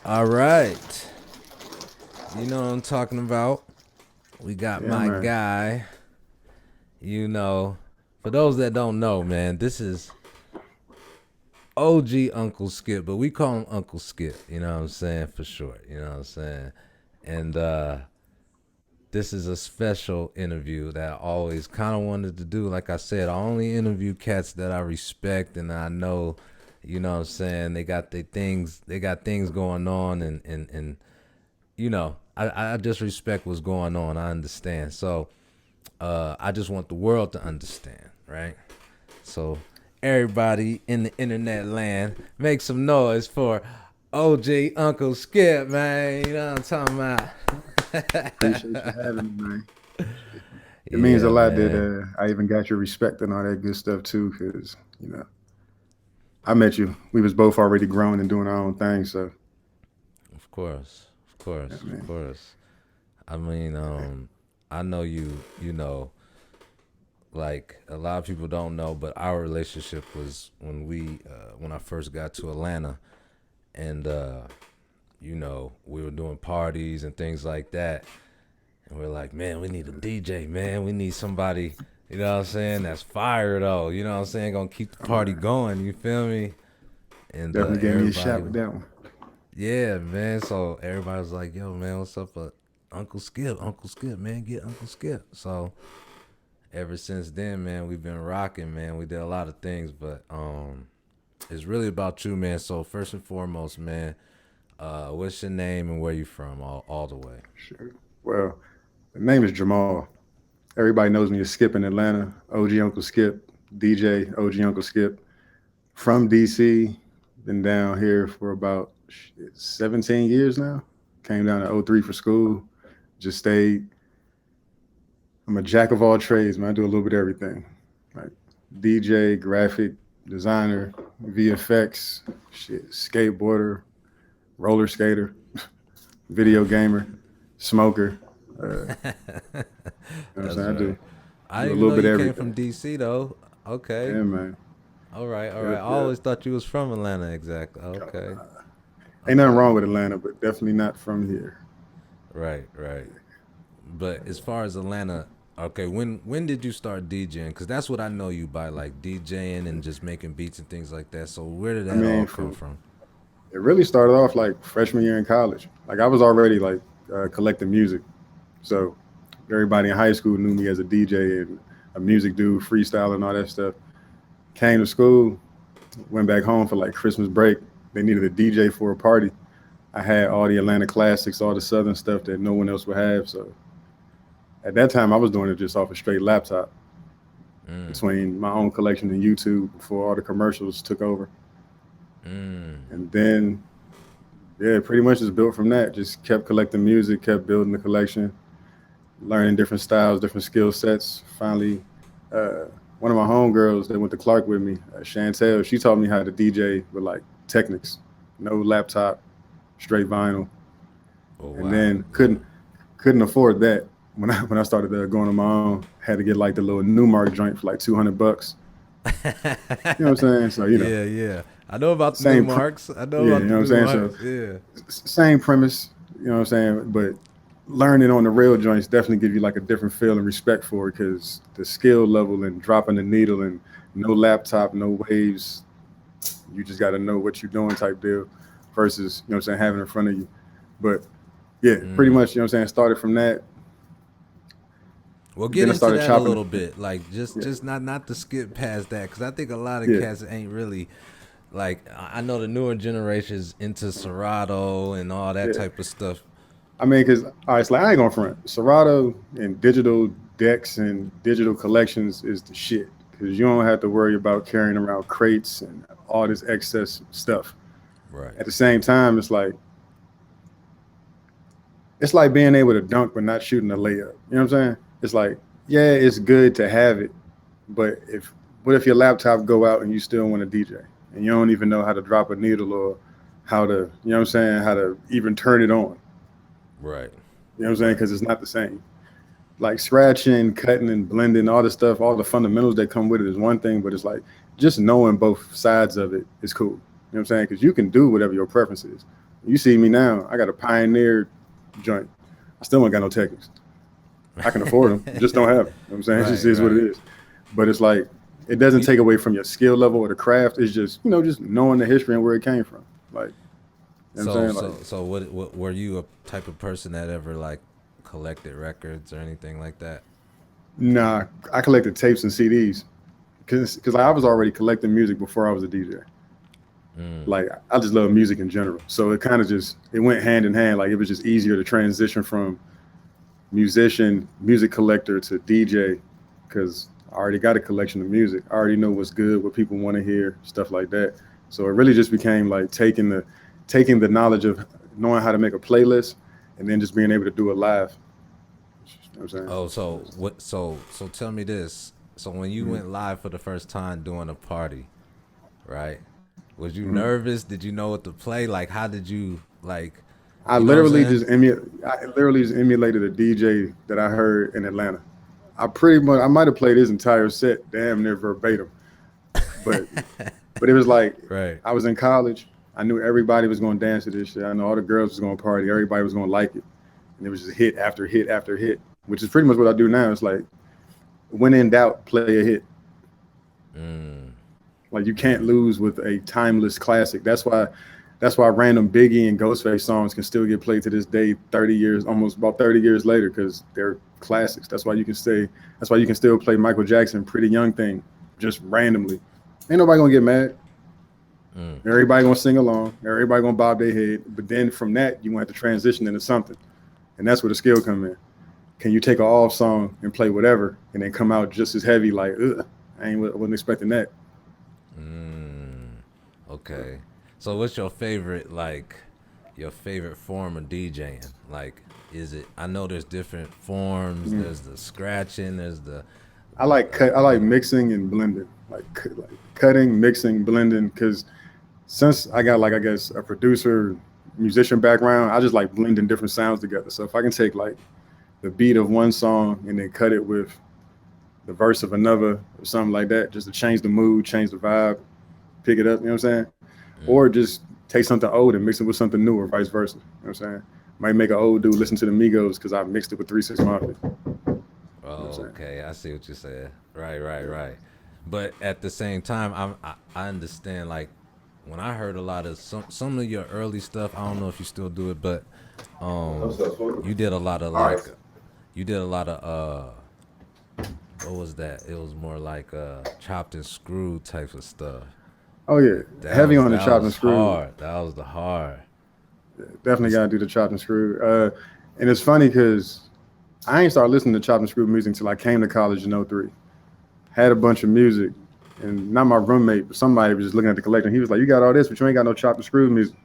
All right. You know what I'm talking about. We got Yeah, my man. guy. You know, for those that don't know, man, this is OG Uncle Skip, but we call him Uncle Skip. You know what I'm saying? For short. You know what I'm saying? And this is a special interview that I always kind of wanted to do. Like I said, I only interview cats that I respect and I know, you know what I'm saying, they got things going on and you know, I just respect what's going on. I understand. So I just want the world to understand, right? So everybody in the internet land, make some noise for OG Uncle Skip, man. You know what I'm talking Appreciate you about? having me, man. It means a Yeah, lot that man. I even got your respect and all that good stuff too, because I met you. We was both already grown and doing our own thing. So, Of course. Of yeah, course. Of man. course. I mean, I know you know, like a lot of people don't know, but our relationship was when I first got to Atlanta and you know, we were doing parties and things like that. And we're like, man, we need a DJ, man. We need somebody, you know what I'm saying, that's fire though. You know what I'm saying? Gonna keep the Oh, party man. going, you feel me? And Definitely gave me a everybody shot with that one. yeah, man. So everybody was like, yo, man, what's up Uncle Skip? Uncle Skip, man, get Uncle Skip. So ever since then, man, we've been rocking, man. We did a lot of things, but it's really about you, man. So first and foremost, man, what's your name and where you from all the way? Sure. Well, the name is Jamal. Everybody knows me as Skip in Atlanta. OG Uncle Skip, DJ OG Uncle Skip. From DC, been down here for about 17 years now. Came down to '03 for school. Just stayed. I'm a jack of all trades, man. I do a little bit of everything, like DJ, graphic designer, VFX, shit, skateboarder, roller skater, video gamer, smoker. You know what I'm That's saying? I right. do I do a didn't even little know bit you of came from everything. DC though. Okay. Yeah, man. All right, all right. Yep, I yep. always thought you was from Atlanta exactly. Okay. Ain't nothing Okay. wrong with Atlanta, but definitely not from here. Right, right. But as far as Atlanta, okay, when did you start DJing? Because that's what I know you by, like DJing and just making beats and things like that. So where did I that all mean, come for from? it really started off like freshman year in college. Like I was already like collecting music, so everybody in high school knew me as a DJ and a music dude, freestyle and all that stuff. Came to school, went back home for like Christmas break. They needed a DJ for a party. I had all the Atlanta classics, all the Southern stuff that no one else would have. So at that time, I was doing it just off a straight laptop Mm, between my own collection and YouTube before all the commercials took over. mm. And then, yeah, pretty much just built from that. Just kept collecting music, kept building the collection, learning different styles, different skill sets. Finally, uh, one of my homegirls that went to Clark with me, Chantel, she taught me how to DJ with like Technics, no laptop, straight vinyl, Oh and wow. then couldn't afford that when I started going on my own. Had to get like the little Newmark joint for like $200. You know what I'm saying? So Yeah, yeah. I know about the new same, marks. I know yeah, you about the know what I'm new saying. So marks. Yeah. same premise. You know what I'm saying, but learning on the real joints definitely give you like a different feel and respect for it because the skill level and dropping the needle and no laptop, no waves, you just got to know what you're doing type deal versus, you know what I'm saying, having it in front of you. But yeah, pretty Mm. much, you know what I'm saying, started from that. Well, get Then I into started that a chopping. little bit. Like Yeah, just not to skip past that because I think a lot of yeah. cats ain't really like. I know the newer generations into Serato and all that Yeah. type of stuff. I mean, because, all right, it's like, I ain't going to front. Serato and digital decks and digital collections is the shit because you don't have to worry about carrying around crates and all this excess stuff. Right. At the same time, it's like being able to dunk but not shooting a layup. You know what I'm saying? It's like, yeah, it's good to have it, but if what if your laptop go out and you still want to DJ and you don't even know how to drop a needle or how to, you know what I'm saying, how to even turn it on. Right. You know what I'm saying? Right. Because it's not the same. Like scratching, cutting, and blending, all the stuff, all the fundamentals that come with it is one thing, but it's like just knowing both sides of it is cool. You know what I'm saying? Because you can do whatever your preference is. You see me now, I got a Pioneer joint. I still ain't got no Technics. I can afford them, just don't have them. You know what I'm saying? It just Right, is what it right. is. But it's like, it doesn't You, take away from your skill level or the craft. It's just, just knowing the history and where it came from. Like, you know what I'm so saying? Like, so so what were you a type of person that ever like collected records or anything like that? nah, I collected tapes and CDs because I was already collecting music before I was a DJ. Mm, Like, I just love music in general. So it kind of just, it went hand in hand. Like, it was just easier to transition from musician, music collector to DJ because I already got a collection of music. I already know what's good, what people want to hear, stuff like that. So it really just became like taking the knowledge of knowing how to make a playlist and then just being able to do it live. You know what I'm saying? oh, so what? So tell me this. So when you Mhm. went live for the first time doing a party, right? Was you Mhm. nervous? Did you know what to play? Like, how did you like? I You know what I'm literally saying? just I literally just emulated a DJ that I heard in Atlanta. I might have played his entire set damn near verbatim, but But it was like Right. I was in college. I knew everybody was going to dance to this shit. I know all the girls was going to party. Everybody was going to like it, and it was just hit after hit after hit, which is pretty much what I do now. It's like when in doubt, play a hit. Mm, Like you can't lose with a timeless classic. That's why random Biggie and Ghostface songs can still get played to this day, 30 years, almost about 30 years later, because they're classics. That's why you can stay. That's why you can still play Michael Jackson, Pretty Young Thing, just randomly. Ain't nobody gonna get mad. mm. Everybody gonna sing along. Everybody gonna bob their head. But then from that, you gonna have to transition into something, and that's where the skill come in. Can you take an off song and play whatever, and then come out just as heavy? Like, ugh, wasn't expecting that. Mm, okay. So what's your favorite like your favorite form of DJing? Like is it I know there's different forms. Mm. There's the scratching, there's the I like mixing and blending, like cutting, mixing, blending. Because since I got like I guess a producer, musician background, I just like blending different sounds together. So if I can take like the beat of one song and then cut it with the verse of another or something like that, just to change the mood, change the vibe, pick it up, you know what I'm saying? Or mm. just take something old and mix it with something new or vice versa. You know what I'm saying? Might make an old dude listen to the Migos because I mixed it with 3 6 Mafia. You know what I'm Oh, saying? okay. I see what you said. Right, right, right. But at the same time, I understand like when I heard a lot of some of your early stuff, I don't know if you still do it, but um you did a lot of All right. like you did a lot of what was that? It was more like chopped and screwed type of stuff. Oh yeah, heavy on the That chopped and was screw. hard. That was the hard. Definitely It's, got to do the chopped and screw. And it's funny because I ain't started listening to chopped and screw music until I came to college in '03. Had a bunch of music, and not my roommate, but somebody was just looking at the collection. He was like, "You got all this, but you ain't got no chopped and screw music."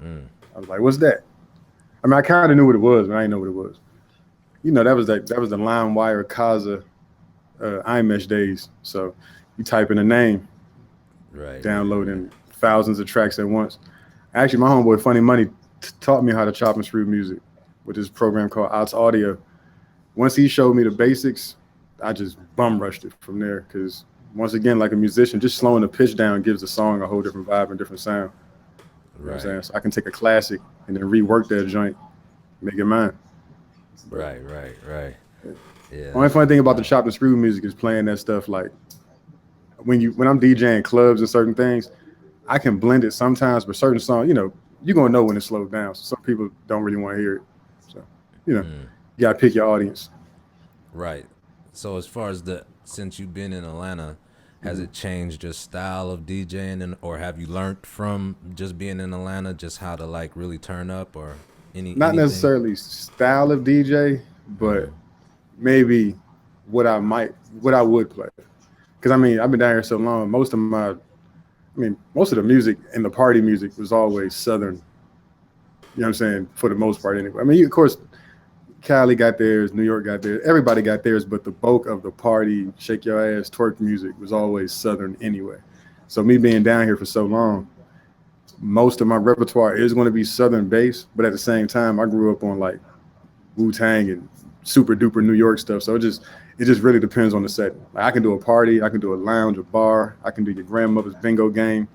mm, I was like, "What's that?" I mean, I kind of knew what it was, but I didn't know what it was. That was the LimeWire Kaza iMesh days. So you type in a name, right, right, right. downloading thousands of tracks at once. Actually, my homeboy Funny Money taught me how to chop and screw music with this program called Ots Audio. Once he showed me the basics, I just bum rushed it from there. Because once again, like a musician, just slowing the pitch down gives the song a whole different vibe and different sound. You know what I'm Right, saying? So I can take a classic and then rework that joint, make it mine. But right, right, right. Yeah, only that's funny no thing about the doubt. chop and screw music is playing that stuff like when I'm DJing clubs and certain things, I can blend it sometimes, but certain songs, you're gonna know when it slows down. So some people don't really want to hear it. So, you know, Mm, you gotta pick your audience. right. So as far as the since you've been in Atlanta, has Mhm. it changed your style of DJing and or have you learned from just being in Atlanta just how to like really turn up or Not anything? necessarily style of DJ, but Mm, maybe what I would play. Because I mean, I've been down here so long. Most of the music and the party music was always Southern. You know what I'm saying? For the most part, anyway. I mean, of course, Cali got theirs, New York got theirs, everybody got theirs, but the bulk of the party, shake your ass, twerk music was always Southern anyway. So me being down here for so long, most of my repertoire is going to be Southern based, but at the same time, I grew up on like Wu Tang and super duper New York stuff. So it just really depends on the setting. Like I can do a party, I can do a lounge, a bar, I can do your grandmother's bingo game.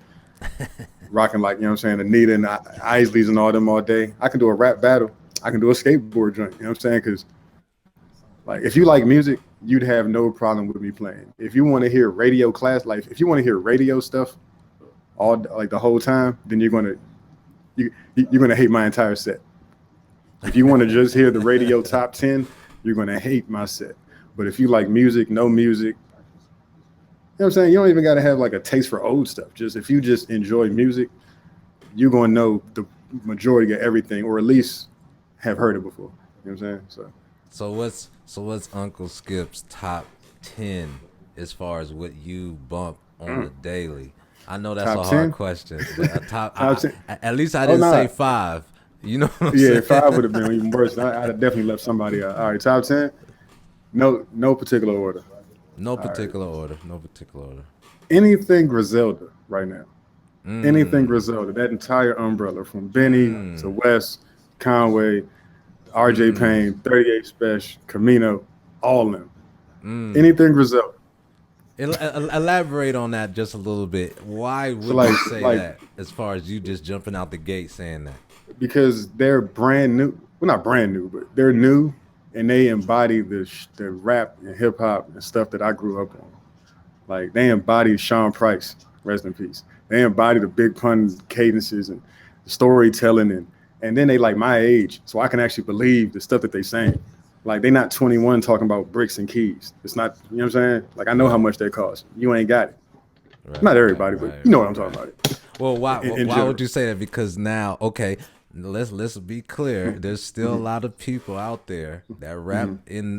rocking like, you know what I'm saying, Anita and Isleys and all them all day. I can do a rap battle. I can do a skateboard joint. You know what I'm saying? Because like if you like music, you'd have no problem with me playing. If you want to hear radio class, like if you want to hear radio stuff all like the whole time, then you're gonna hate my entire set. If you want to just hear the radio top 10, you're gonna hate my set. But if you like music, no music, you know what I'm saying? You don't even gotta have like a taste for old stuff. Just if you just enjoy music, you're gonna know the majority of everything, or at least have heard it before. You know what I'm saying? So So what's Uncle Skip's top 10 as far as what you bump on the daily? I know that's top a hard 10? question, but a top Top 10. at least I Oh didn't no. say Nah. 5. You know what I'm Yeah, saying? 5 would have been even worse. I'd have definitely left somebody out. All right, top 10. No particular order. No All right. particular order. No particular order. Anything Griselda right now. Anything Mm. Griselda. That entire umbrella from Benny to Mm. West, Conway, RJ Mm. Payne, 38 Special, Camino, all of them. Mm. Anything Griselda. Elaborate on that just a little bit. Why So would like you say like that? As far as you just jumping out the gate saying that. because they're brand new. Well, not brand new, but they're new, and they embody the rap and hip hop and stuff that I grew up on. Like they embody Sean Price, rest in peace. They embody the big pun cadences and the storytelling, and then they like my age, so I can actually believe the stuff that they saying. Like they not 21 talking about bricks and keys. It's not, you know what I'm saying? Like I know how Right. much they cost. You ain't got it. Right. Not Right. everybody, but Right. you know what Right. I'm talking Right. about Well, why in why would general. you say that? Because now, okay, let's be clear. There's still a Mhm, lot of people out there that rap mhm,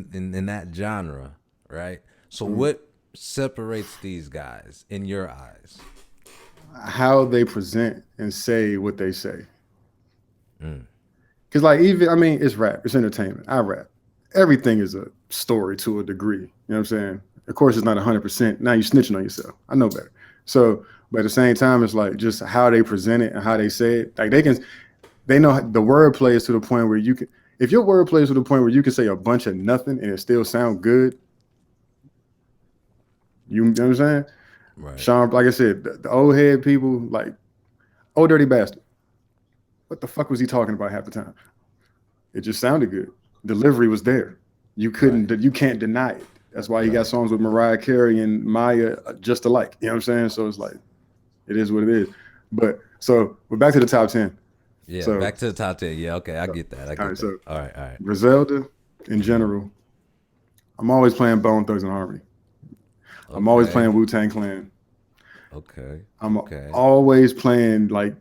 in that genre, right? So mhm. what separates these guys in your eyes? How they present and say what they say. Mm. Because like even I mean, it's rap, it's entertainment. I rap. Everything is a story to a degree. You know what I'm saying? Of course, it's not 100%. Now you snitching on yourself. I know better. So, but at the same time, it's like just how they present it and how they say it. Like they know the wordplay is to the point where you can. If your wordplay is to the point where you can say a bunch of nothing and it still sound good, you know what I'm saying? Right. Sean, like I said, the old head people, like, oh dirty bastard. What the fuck was he talking about half the time? It just sounded good. Delivery was there. Right. You can't deny it. That's why he got Right. songs with Mariah Carey and Maya just alike. You know what I'm saying? So it's like it is what it is. But so we're back to the top 10. Yeah. So, Back to the top 10. Yeah. Okay. I so get that. I all get right. that. So All right. All right. Griselda in Mm-hmm. general, I'm always playing Bone Thugs and Harmony. I'm always Okay. playing Wu Tang Clan. Okay. I'm Okay. always playing like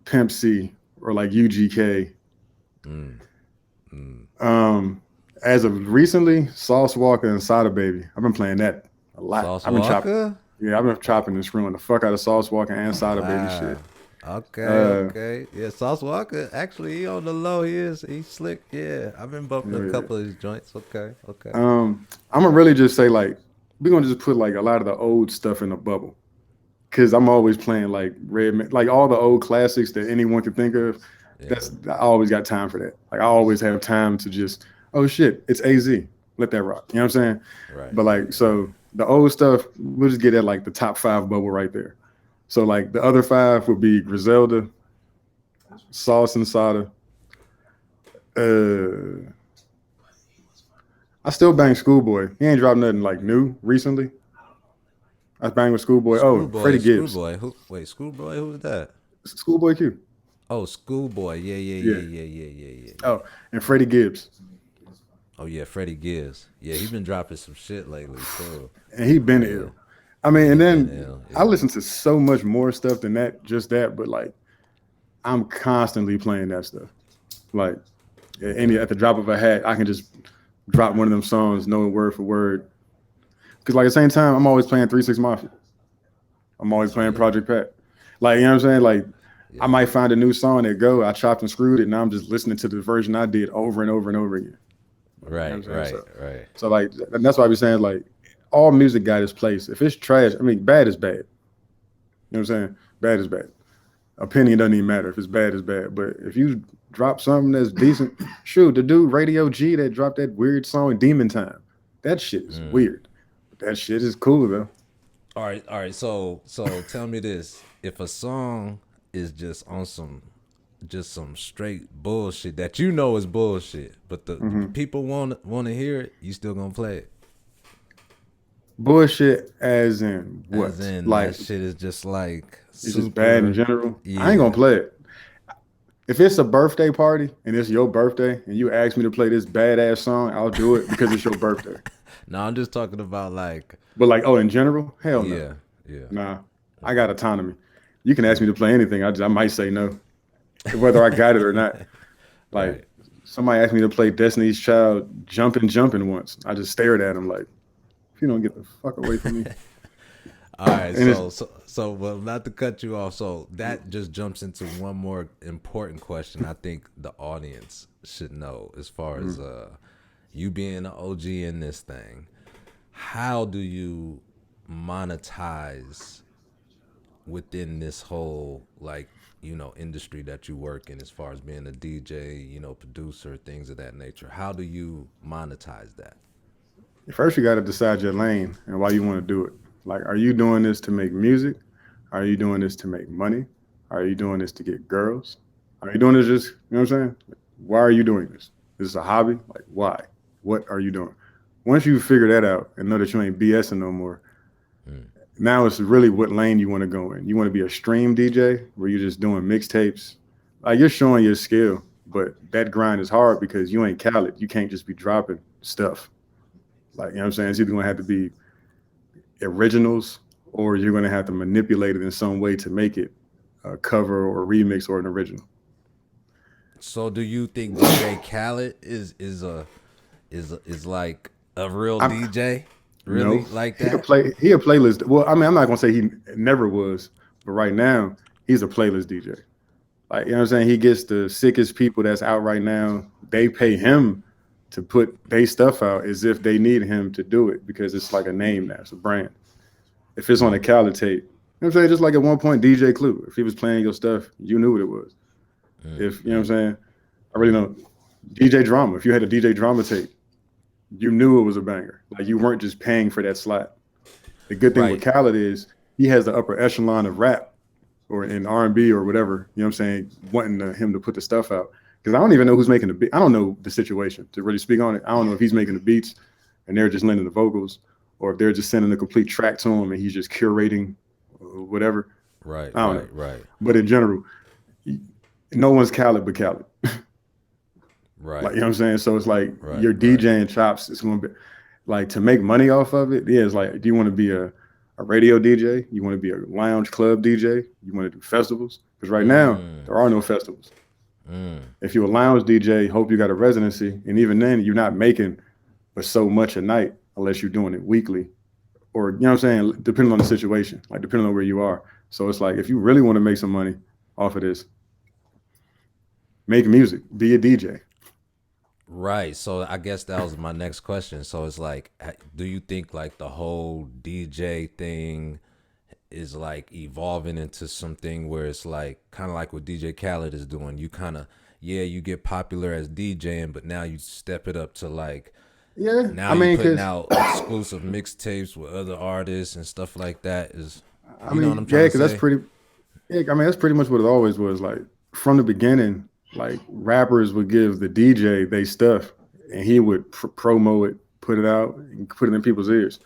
Pimp C or like UGK. Mm. Mm. Um, as of recently, Sauce Walker and Sada Baby. I've been playing that a lot. Sauce I've been chopping. Walker. Yeah, I've been chopping and screwing the fuck out of Sauce Walker and Sada Baby shit. Wow. Okay, Uh, okay. Yeah, Sauce Walker, actually, he on the low. He's slick. Yeah, I've been bumping a yeah. couple of his joints. Okay, okay. I'm gonna really just say like we're gonna just put like a lot of the old stuff in the bubble because I'm always playing like like all the old classics that anyone can think of. Yeah, That's I always got time for that. Like I always have time to just oh shit, it's AZ. Let that rock. You know what I'm saying? right, But like right, right. so the old stuff, we'll just get at like the top 5 bubble right there. So like the other 5 would be Griselda, Sauce and Sada. Uh, I still bang Schoolboy. He ain't dropped nothing like new recently. I bang with Schoolboy. Oh, Freddie Gibbs. Schoolboy. Who? Wait, Schoolboy. Who's that? Schoolboy Q. Oh, Schoolboy. Yeah, yeah, Yeah. yeah, yeah, yeah, yeah, yeah, yeah. Oh, and Freddie Gibbs. Oh yeah, Freddie Gibbs. Yeah, he been dropping some shit lately too. And he been Yeah, ill. I yeah, mean, he and been then ill. I Yeah. listen to so much more stuff than that, just that, but like I'm constantly playing that stuff. Like any Okay. at the drop of a hat, I can just drop one of them songs, knowing word for word. Because like at the same time, I'm always playing 3 6 Mafia. I'm always playing Yeah. Project Pat. Like, you know what I'm saying? Like I Yeah. might find a new song that go, I chopped and screwed it, and now I'm just listening to the version I did over and over and over again. You know Right. what I'm saying? Right. Right. So like and that's why I be saying like all music got its place. If it's trash, I mean bad is bad. You know what I'm saying? Bad is bad. Opinion doesn't even matter. If it's bad, it's bad. But if you drop something that's decent, shoot, the dude Radio G that dropped that weird song Demon Time. That shit is Mm. weird. But that shit is cool though. All right. All right. So tell me this: if a song is just some straight bullshit that you know is bullshit, but the Mm-hmm. people want to hear it, you still gonna play it. Bullshit as in As what? in Like that shit is just like it's just bad in super. general. I ain't Yeah. gonna play it. If it's a birthday party and it's your birthday and you ask me to play this badass song, I'll do it because it's your birthday. No, I'm just talking about like, But like, oh, in general, hell no. yeah, yeah. Nah, I got autonomy. You can ask me to play anything. I might say no, whether I got it or not. Like Right. somebody asked me to play Destiny's Child jumping once. I just stared at him like, if you don't get the fuck away from me. All right, And it's so well, not to cut you off. So that just jumps into one more important question. I think the audience should know as far as you being an OG in this thing. How do you monetize within this whole like industry that you work in as far as being a DJ, producer, things of that nature? How do you monetize that? first you got to decide your lane and why you want to do it. Like, are you doing this to make music? Are you doing this to make money? Are you doing this to get girls? Are you doing this just, you know what I'm saying? Why are you doing this? Is this a hobby? Like, why? What are you doing? Once you figure that out and know that you ain't BSing no more, now it's really what lane you want to go in. You want to be a stream DJ where you're just doing mixtapes. Like, you're showing your skill, but that grind is hard because you ain't Khaled. You can't just be dropping stuff. Like, you know what I'm saying? It's either going to have to be originals or you're going to have to manipulate it in some way to make it a cover or a remix or an original. So do you think DJ Khaled is like a real I'm DJ? no, Really like he a that? play he a playlist. Well, I mean, I'm not gonna say he never was, but right now he's a playlist DJ. Like, you know what I'm saying? He gets the sickest people that's out right now. They pay him to put their stuff out as if they need him to do it because it's like a name now, it's a brand. If it's on a Khaled tape, you know what I'm saying? Just like at one point, DJ Clue, if he was playing your stuff, you knew what it was. If you know what I'm saying, I really know DJ Drama. If you had a DJ Drama tape, you knew it was a banger. Like you weren't just paying for that slot. The good thing with Right. Khaled is he has the upper echelon of rap or in R&B or whatever. You know what I'm saying? Wanting him to put the stuff out because I don't even know who's making the beat. I don't know the situation to really speak on it. I don't know if he's making the beats and they're just lending the vocals, or if they're just sending a complete track to him and he's just curating whatever. Right, I don't know. right, right, But in general, no one's Khaled but Khaled. Like, right, you know what I'm saying? So it's like right, your right. DJing chops, it's going to be like to make money off of it. Yeah, it's like, do you want to be a radio DJ? You want to be a lounge club DJ? You want to do festivals? Because right now, Mm, there are no festivals. mm. If you're a lounge DJ, hope you got a residency. And even then, you're not making but so much a night unless you're doing it weekly. Or, you know what I'm saying? Depending on the situation, like depending on where you are. So it's like, if you really want to make some money off of this, make music, be a DJ. Right. So I guess that was my next question. So it's like, do you think like the whole DJ thing is like evolving into something where it's like kind of like what DJ Khaled is doing? You kind of, yeah, you get popular as DJing, but now you step it up to like, Yeah, now I you mean, putting because out exclusive mixtapes with other artists and stuff like that. Is I you know what I'm mean, trying yeah, to because that's say? pretty. Yeah, I mean that's pretty much what it always was. Like from the beginning, like rappers would give the DJ they stuff, and he would promo it, put it out, and put it in people's ears.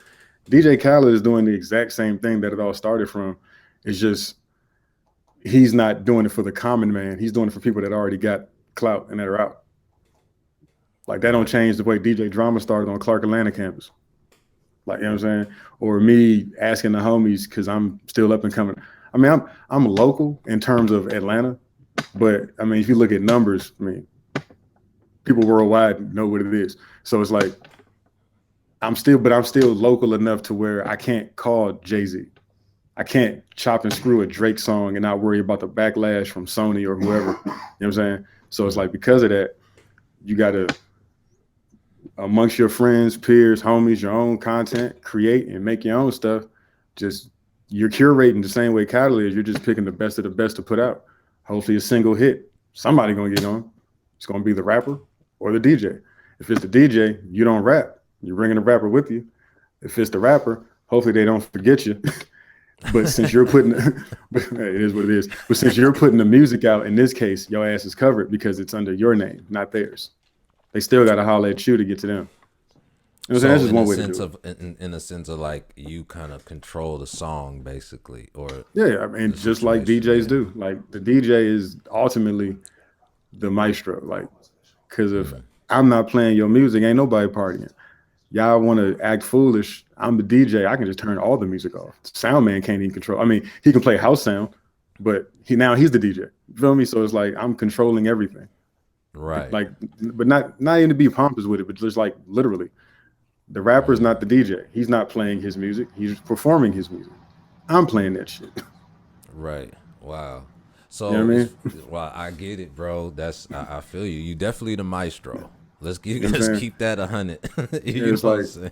DJ Khaled is doing the exact same thing that it all started from. It's just he's not doing it for the common man. He's doing it for people that already got clout and that are out. Like that don't Right. change the way DJ Drama started on Clark Atlanta campus. Like, you know what I'm saying? Or me asking the homies because I'm still up and coming. I mean, I'm local in terms of Atlanta, but I mean, if you look at numbers, I mean, people worldwide know what it is. So it's like I'm still local enough to where I can't call Jay-Z. I can't chop and screw a Drake song and not worry about the backlash from Sony or whoever. You know what I'm saying? So it's like because of that, you gotta amongst your friends, peers, homies, your own content, create and make your own stuff. Just you're curating the same way Khaled is. You're just picking the best of the best to put out. Hopefully, a single hit. Somebody gonna get on. It's gonna be the rapper or the DJ. If it's the DJ, you don't rap. You're bringing the rapper with you. If it's the rapper, hopefully they don't forget you. But since you're putting, but hey, it is what it is. But since you're putting the music out, in this case, your ass is covered because it's under your name, not theirs. They still got to holler at you to get to them. You know what I'm saying? That's So just one way to do it. in a sense of like you kind of control the song basically, or Yeah, I mean, the just like situation. DJs Yeah. do. Like the DJ is ultimately the maestro. Like, because if Mm. I'm not playing your music, ain't nobody partying. Y'all want to act foolish. I'm the DJ. I can just turn all the music off. Sound man can't even control. I mean, he can play house sound, but he's the DJ. You feel me? So it's like I'm controlling everything. Right. Like, but not even to be pompous with it, but just like literally, the rapper's Mm. not the DJ. He's not playing his music. He's performing his music. I'm playing that shit. Right. Wow. You know So what I it's mean? well, I get it, bro. I feel you. You definitely the maestro. Let's keep You know what I'm let's saying? keep that 100. Yeah, You know it's what I'm like, saying?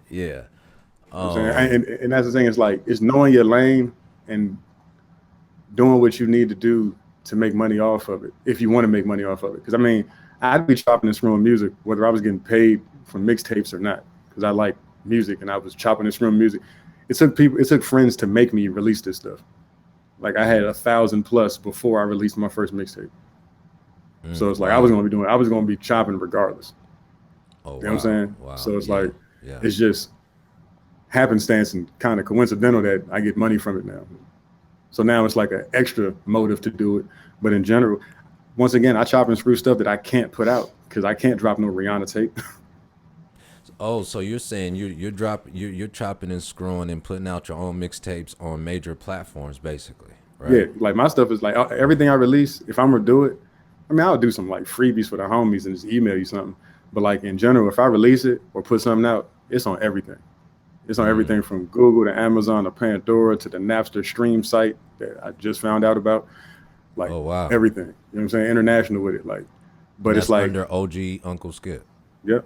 Yeah. I'm saying, and that's the thing. It's like it's knowing your lane and doing what you need to do to make money off of it. If you want to make money off of it, because I mean, I'd be chopping and screwing music whether I was getting paid from mixtapes or not, because I like music and I was chopping and screwing music. It took friends to make me release this stuff. Like I had 1,000 plus before I released my first mixtape. So it's like Wow. I was gonna be chopping regardless. Oh You know what I'm wow. saying? Wow. So it's Yeah. like Yeah. it's just happenstance and kind of coincidental that I get money from it now. So now it's like an extra motive to do it. But in general, once again, I chop and screw stuff that I can't put out because I can't drop no Rihanna tape. Oh, so you're saying you're chopping and screwing and putting out your own mixtapes on major platforms, basically, Yeah, right? like my stuff is like everything I release. If I'm gonna do it, I mean, I'll do some like freebies for the homies and just email you something. But like in general, if I release it or put something out, it's on everything. It's on everything from Google to Amazon to Pandora to the Napster stream site that I just found out about. Like Oh wow. everything. You know what I'm saying? International with it. Like, And but it's that's like, under OG Uncle Skip. yep.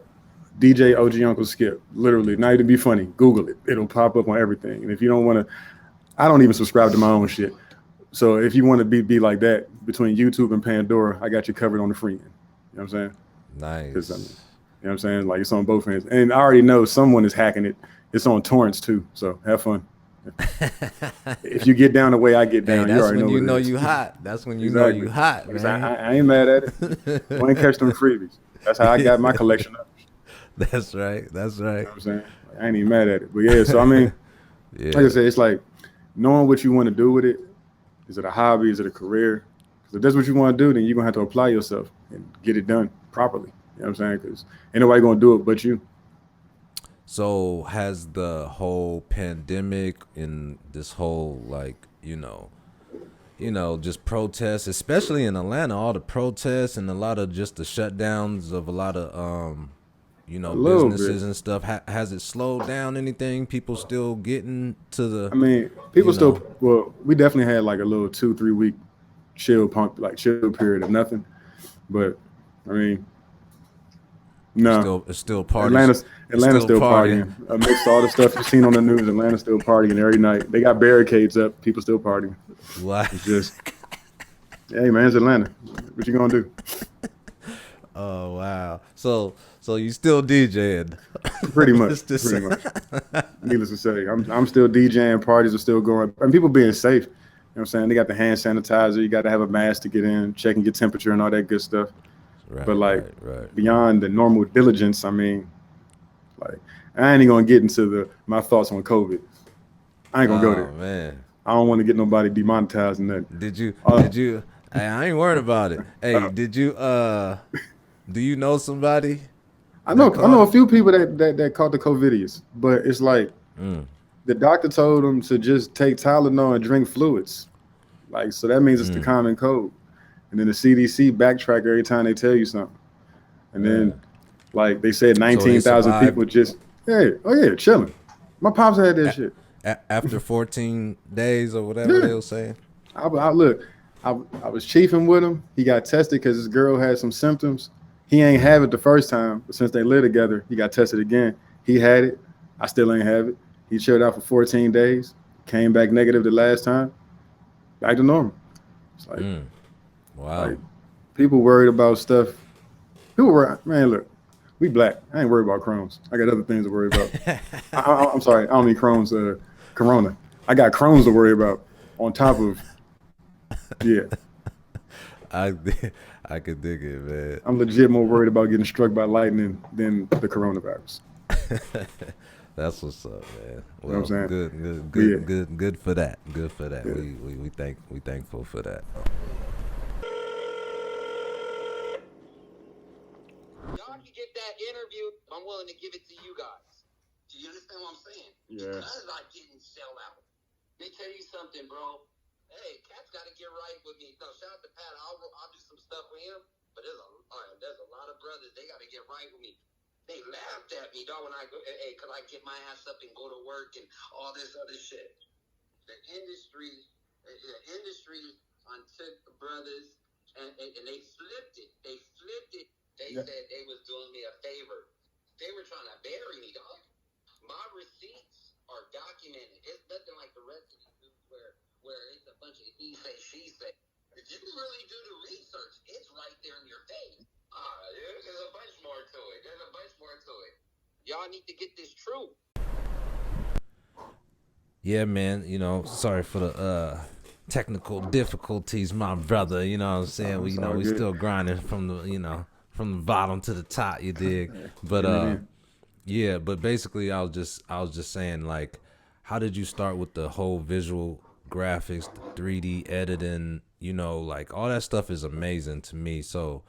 DJ OG Uncle Skip. Literally, not even be funny. Google it. It'll pop up on everything. And if you don't want to, I don't even subscribe to my own shit. So if you want to be like that between YouTube and Pandora, I got you covered on the free end. You know what I'm saying? Because I mean, you Nice. know what I'm saying? Like it's on both ends. And I already know someone is hacking it. It's on torrents too. So have fun. If you get down the way I get Hey, down, you that's already when know you what it know is. you hot. That's when you know Exactly. you hot, Like I said, man. I ain't mad at it. Go and catch them freebies. That's how I got my collection up. That's right. That's You right. know what I'm saying? Like, I ain't even mad at it. But yeah, so I mean, like I Yeah. said, it's like knowing what you want to do with it. Is it a hobby? Is it a career? Because if that's what you want to do, then you're gonna have to apply yourself and get it done properly. You know what I'm saying? Because ain't nobody gonna do it but you. So has the whole pandemic and this whole like, just protests, especially in Atlanta, all the protests and a lot of just the shutdowns of a lot of A little bit. businesses and stuff. Has it slowed down anything? People still getting to the, I mean, you people know, still. Well, we definitely had like a little 2 3 week chill pump, like chill period of nothing. But I mean, no, it's still parties, Atlanta's still partying. Amidst all the stuff you've seen on the news, Atlanta's still partying every night. They got barricades up. People still partying. What? It's just, hey man, it's Atlanta. What you gonna do? Oh wow. So you still DJing? Pretty much, Let's just say. pretty much. Needless to say, I'm still DJing. Parties are still going, and people being safe. You know what I'm saying? They got the hand sanitizer. You got to have a mask to get in, checking your temperature and all that good stuff. But Right, like right, right. beyond the normal diligence, I mean, like I ain't even gonna get into the my thoughts on COVID. I ain't gonna go Oh there. man. I don't want to get nobody demonetized and nothing. Did you Uh, did you hey, I ain't worried about it. Hey, uh, did you do you know somebody that I caught know a it? few people that caught the COVIDius, but it's like the doctor told them to just take Tylenol and drink fluids. Like so that means it's the common cold. And then the CDC backtrack every time they tell you something. And then like they said So they 19,000 people survived just oh yeah, chilling. My pops had that shit. after 14 days or whatever Yeah. they were saying? I look, I was chiefing with him. He got tested because his girl had some symptoms. He ain't have it the first time, but since they live together, he got tested again. He had it. I still ain't have it. He chilled out for 14 days. Came back negative the last time. Back to normal. It's like Wow. people worried about stuff. People were man, look, we black. I ain't worried about Crohn's. I got other things to worry about. I'm sorry, I don't mean Crohn's. Corona. I got Crohn's to worry about on top of, yeah. I I could dig it, man. I'm legit more worried about getting struck by lightning than the coronavirus. That's what's up, man. You know what Well, I'm saying? But yeah, good for that. Good for that. yeah. We thankful for that. Y'all can get that interview. I'm willing to give it to you guys. Do you understand what I'm saying? Yeah. Because I didn't sell out. Let me tell you something, bro. Hey, Cat's got to get right with me. No, shout out to Pat. I'll do some stuff with him. But there's a lot of brothers. They got to get right with me. They laughed at me, dog, when I go, hey, could I get my ass up and go to work and all this other shit? The industry took the brothers and they flipped it. They said they was doing me a favor. They were trying to bury me, dog. My receipts are documented. It's nothing like the rest of these dudes where it's a bunch of he say, she say. If you really do the research, it's right there in your face. There's a bunch more to it. Y'all need to get this true. Yeah, man. You know, sorry for the technical difficulties, my brother. You know what I'm saying? We still grinding from the bottom to the top. You dig? But yeah. But basically, I was just saying, like, how did you start with the whole visual graphics, the 3D editing? You know, like all that stuff is amazing to me. So,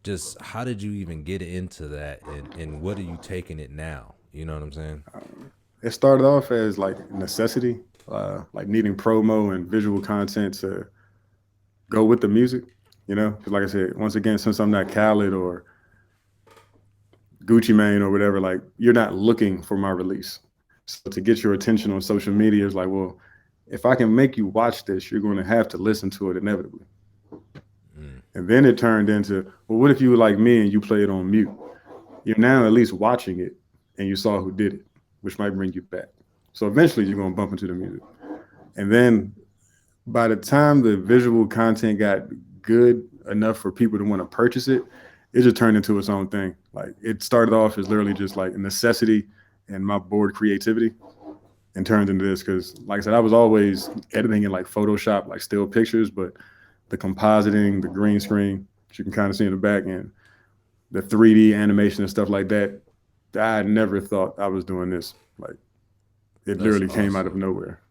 just how did you even get into that, and what are you taking it now? You know what I'm saying? It started off as like necessity, like needing promo and visual content to go with the music. You know, 'cause like I said, once again, since I'm not Khaled or Gucci Mane or whatever, like you're not looking for my release. So to get your attention on social media is like, well, if I can make you watch this, you're going to have to listen to it inevitably. And then it turned into, well, what if you were like me and you play it on mute? You're now at least watching it and you saw who did it, which might bring you back. So eventually you're going to bump into the music. And then by the time the visual content got good enough for people to want to purchase it, it just turned into its own thing. Like it started off as literally just like a necessity and my bored creativity, and turned into this because, like I said, I was always editing in like Photoshop, like still pictures, but the compositing, the green screen, which you can kind of see in the back end, the 3D animation and stuff like that, I never thought I was doing this. Like it literally came out of nowhere.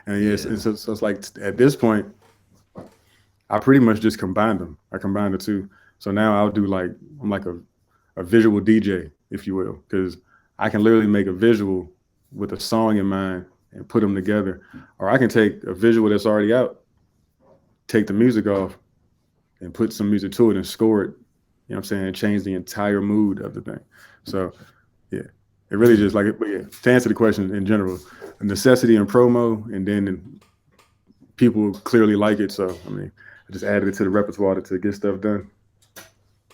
And yes, and so it's like at this point, I pretty much just combined them. I combined the two. So now I'll do like, I'm like a visual DJ, if you will, because I can literally make a visual with a song in mind and put them together. Or I can take a visual that's already out, take the music off and put some music to it and score it, you know what I'm saying, and change the entire mood of the thing. So yeah, it really just like, but yeah, to answer the question in general, necessity and promo, and then people clearly like it. So, I mean, I just added it to the repertoire to get stuff done.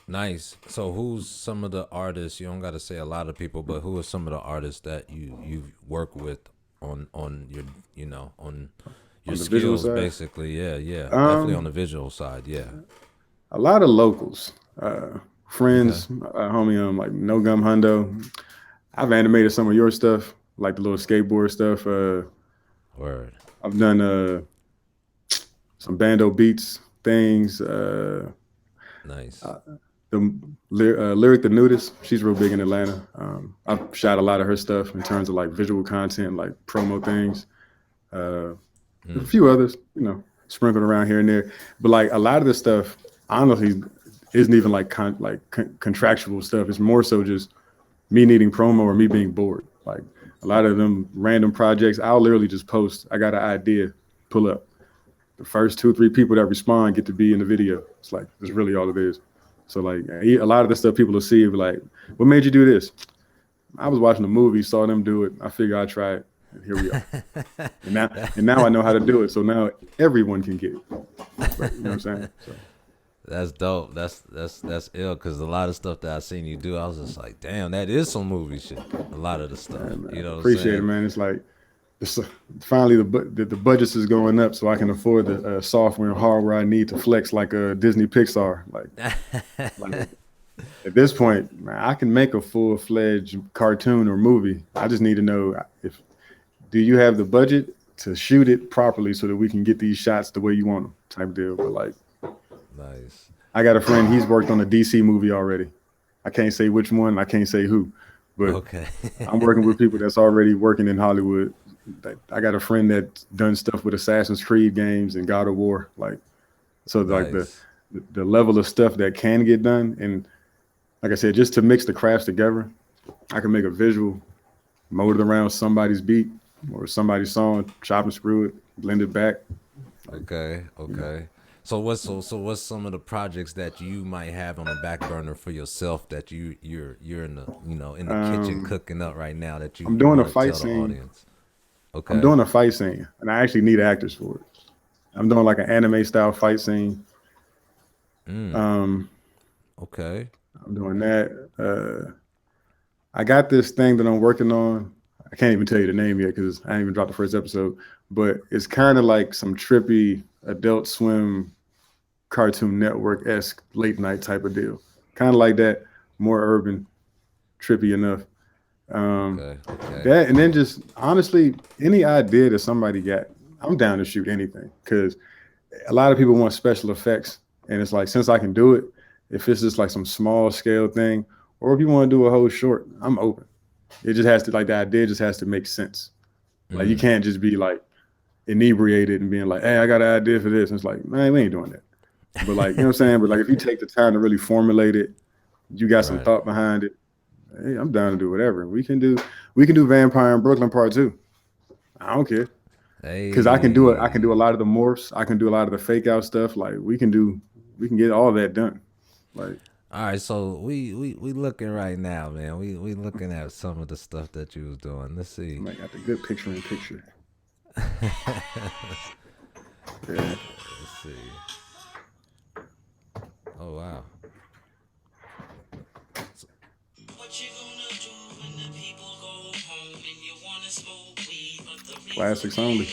Nice. So who's some of the artists, you don't got to say a lot of people, but who are some of the artists that you work with on your, you know, on your skills basically? Yeah. Definitely on the visual side, yeah. A lot of locals, friends, homie, like No Gum Hundo. I've animated some of your stuff, like the little skateboard stuff. Word. I've done some bando beats things. Nice. The Lyric the Nudist, she's real big in Atlanta. I've shot a lot of her stuff in terms of like visual content, like promo things. A few others, you know, sprinkled around here and there. But like a lot of the stuff, honestly, isn't even like contractual stuff. It's more so just me needing promo or me being bored. Like a lot of them random projects, I'll literally just post. I got an idea, pull up. The first 2-3 people that respond get to be in the video. It's like, that's really all it is. So like a lot of the stuff people will see, be like, what made you do this? I was watching a movie, saw them do it. I figured I'd try it. And here we are. and now I know how to do it. So now everyone can get it. But, you know what I'm saying? So. That's dope. That's ill, because a lot of stuff that I seen you do, I was just like, damn, that is some movie shit. A lot of the stuff. Man, you know what appreciate it, man. It's like, finally the budgets is going up, so I can afford the software and hardware I need to flex like a Disney Pixar. Like at this point, man, I can make a full-fledged cartoon or movie. I just need to know do you have the budget to shoot it properly so that we can get these shots the way you want them, type deal. But like, Nice. I got a friend. He's worked on a DC movie already. I can't say which one. I can't say who, but Okay. I'm working with people that's already working in Hollywood. I got a friend that's done stuff with Assassin's Creed games and God of War. Like, so like Nice. the level of stuff that can get done, and like I said, just to mix the crafts together, I can make a visual, mold it around somebody's beat or somebody's song, chop and screw it, blend it back. Okay. Okay. So what's some of the projects that you might have on the back burner for yourself that you're in the in the kitchen cooking up right now that I'm you doing a want to fight tell the scene. audience? I'm Okay. doing a fight scene, and I actually need actors for it. I'm doing like an anime style fight scene. Um, Okay. I'm doing that. I got this thing that I'm working on. I can't even tell you the name yet because I ain't even dropped the first episode. But it's kind of like some trippy Adult Swim Cartoon Network esque late night type of deal. Kind of like that, more urban, trippy enough. Um, Okay. Okay. that and then just honestly, any idea that somebody got, I'm down to shoot anything because a lot of people want special effects, and it's like since I can do it, if it's just like some small scale thing, or if you want to do a whole short, I'm open. It just has to like the idea just has to make sense. Like you can't just be like inebriated and being like, "Hey, I got an idea for this." And it's like, man, we ain't doing that. But like, you know what I'm saying? But like, if you take the time to really formulate it, you got some Right. thought behind it. Hey, I'm down to do whatever. We can do Vampire in Brooklyn Part 2. I don't care because I can do it. I can do a Hey. lot of the morphs. I can do a lot of the fake out stuff. Like we can get all that done. Like All right, so we looking right now, man. We looking at some of the stuff that you was doing. Let's see. I got the good picture in picture. Yeah. Let's see. Oh wow. Classics only.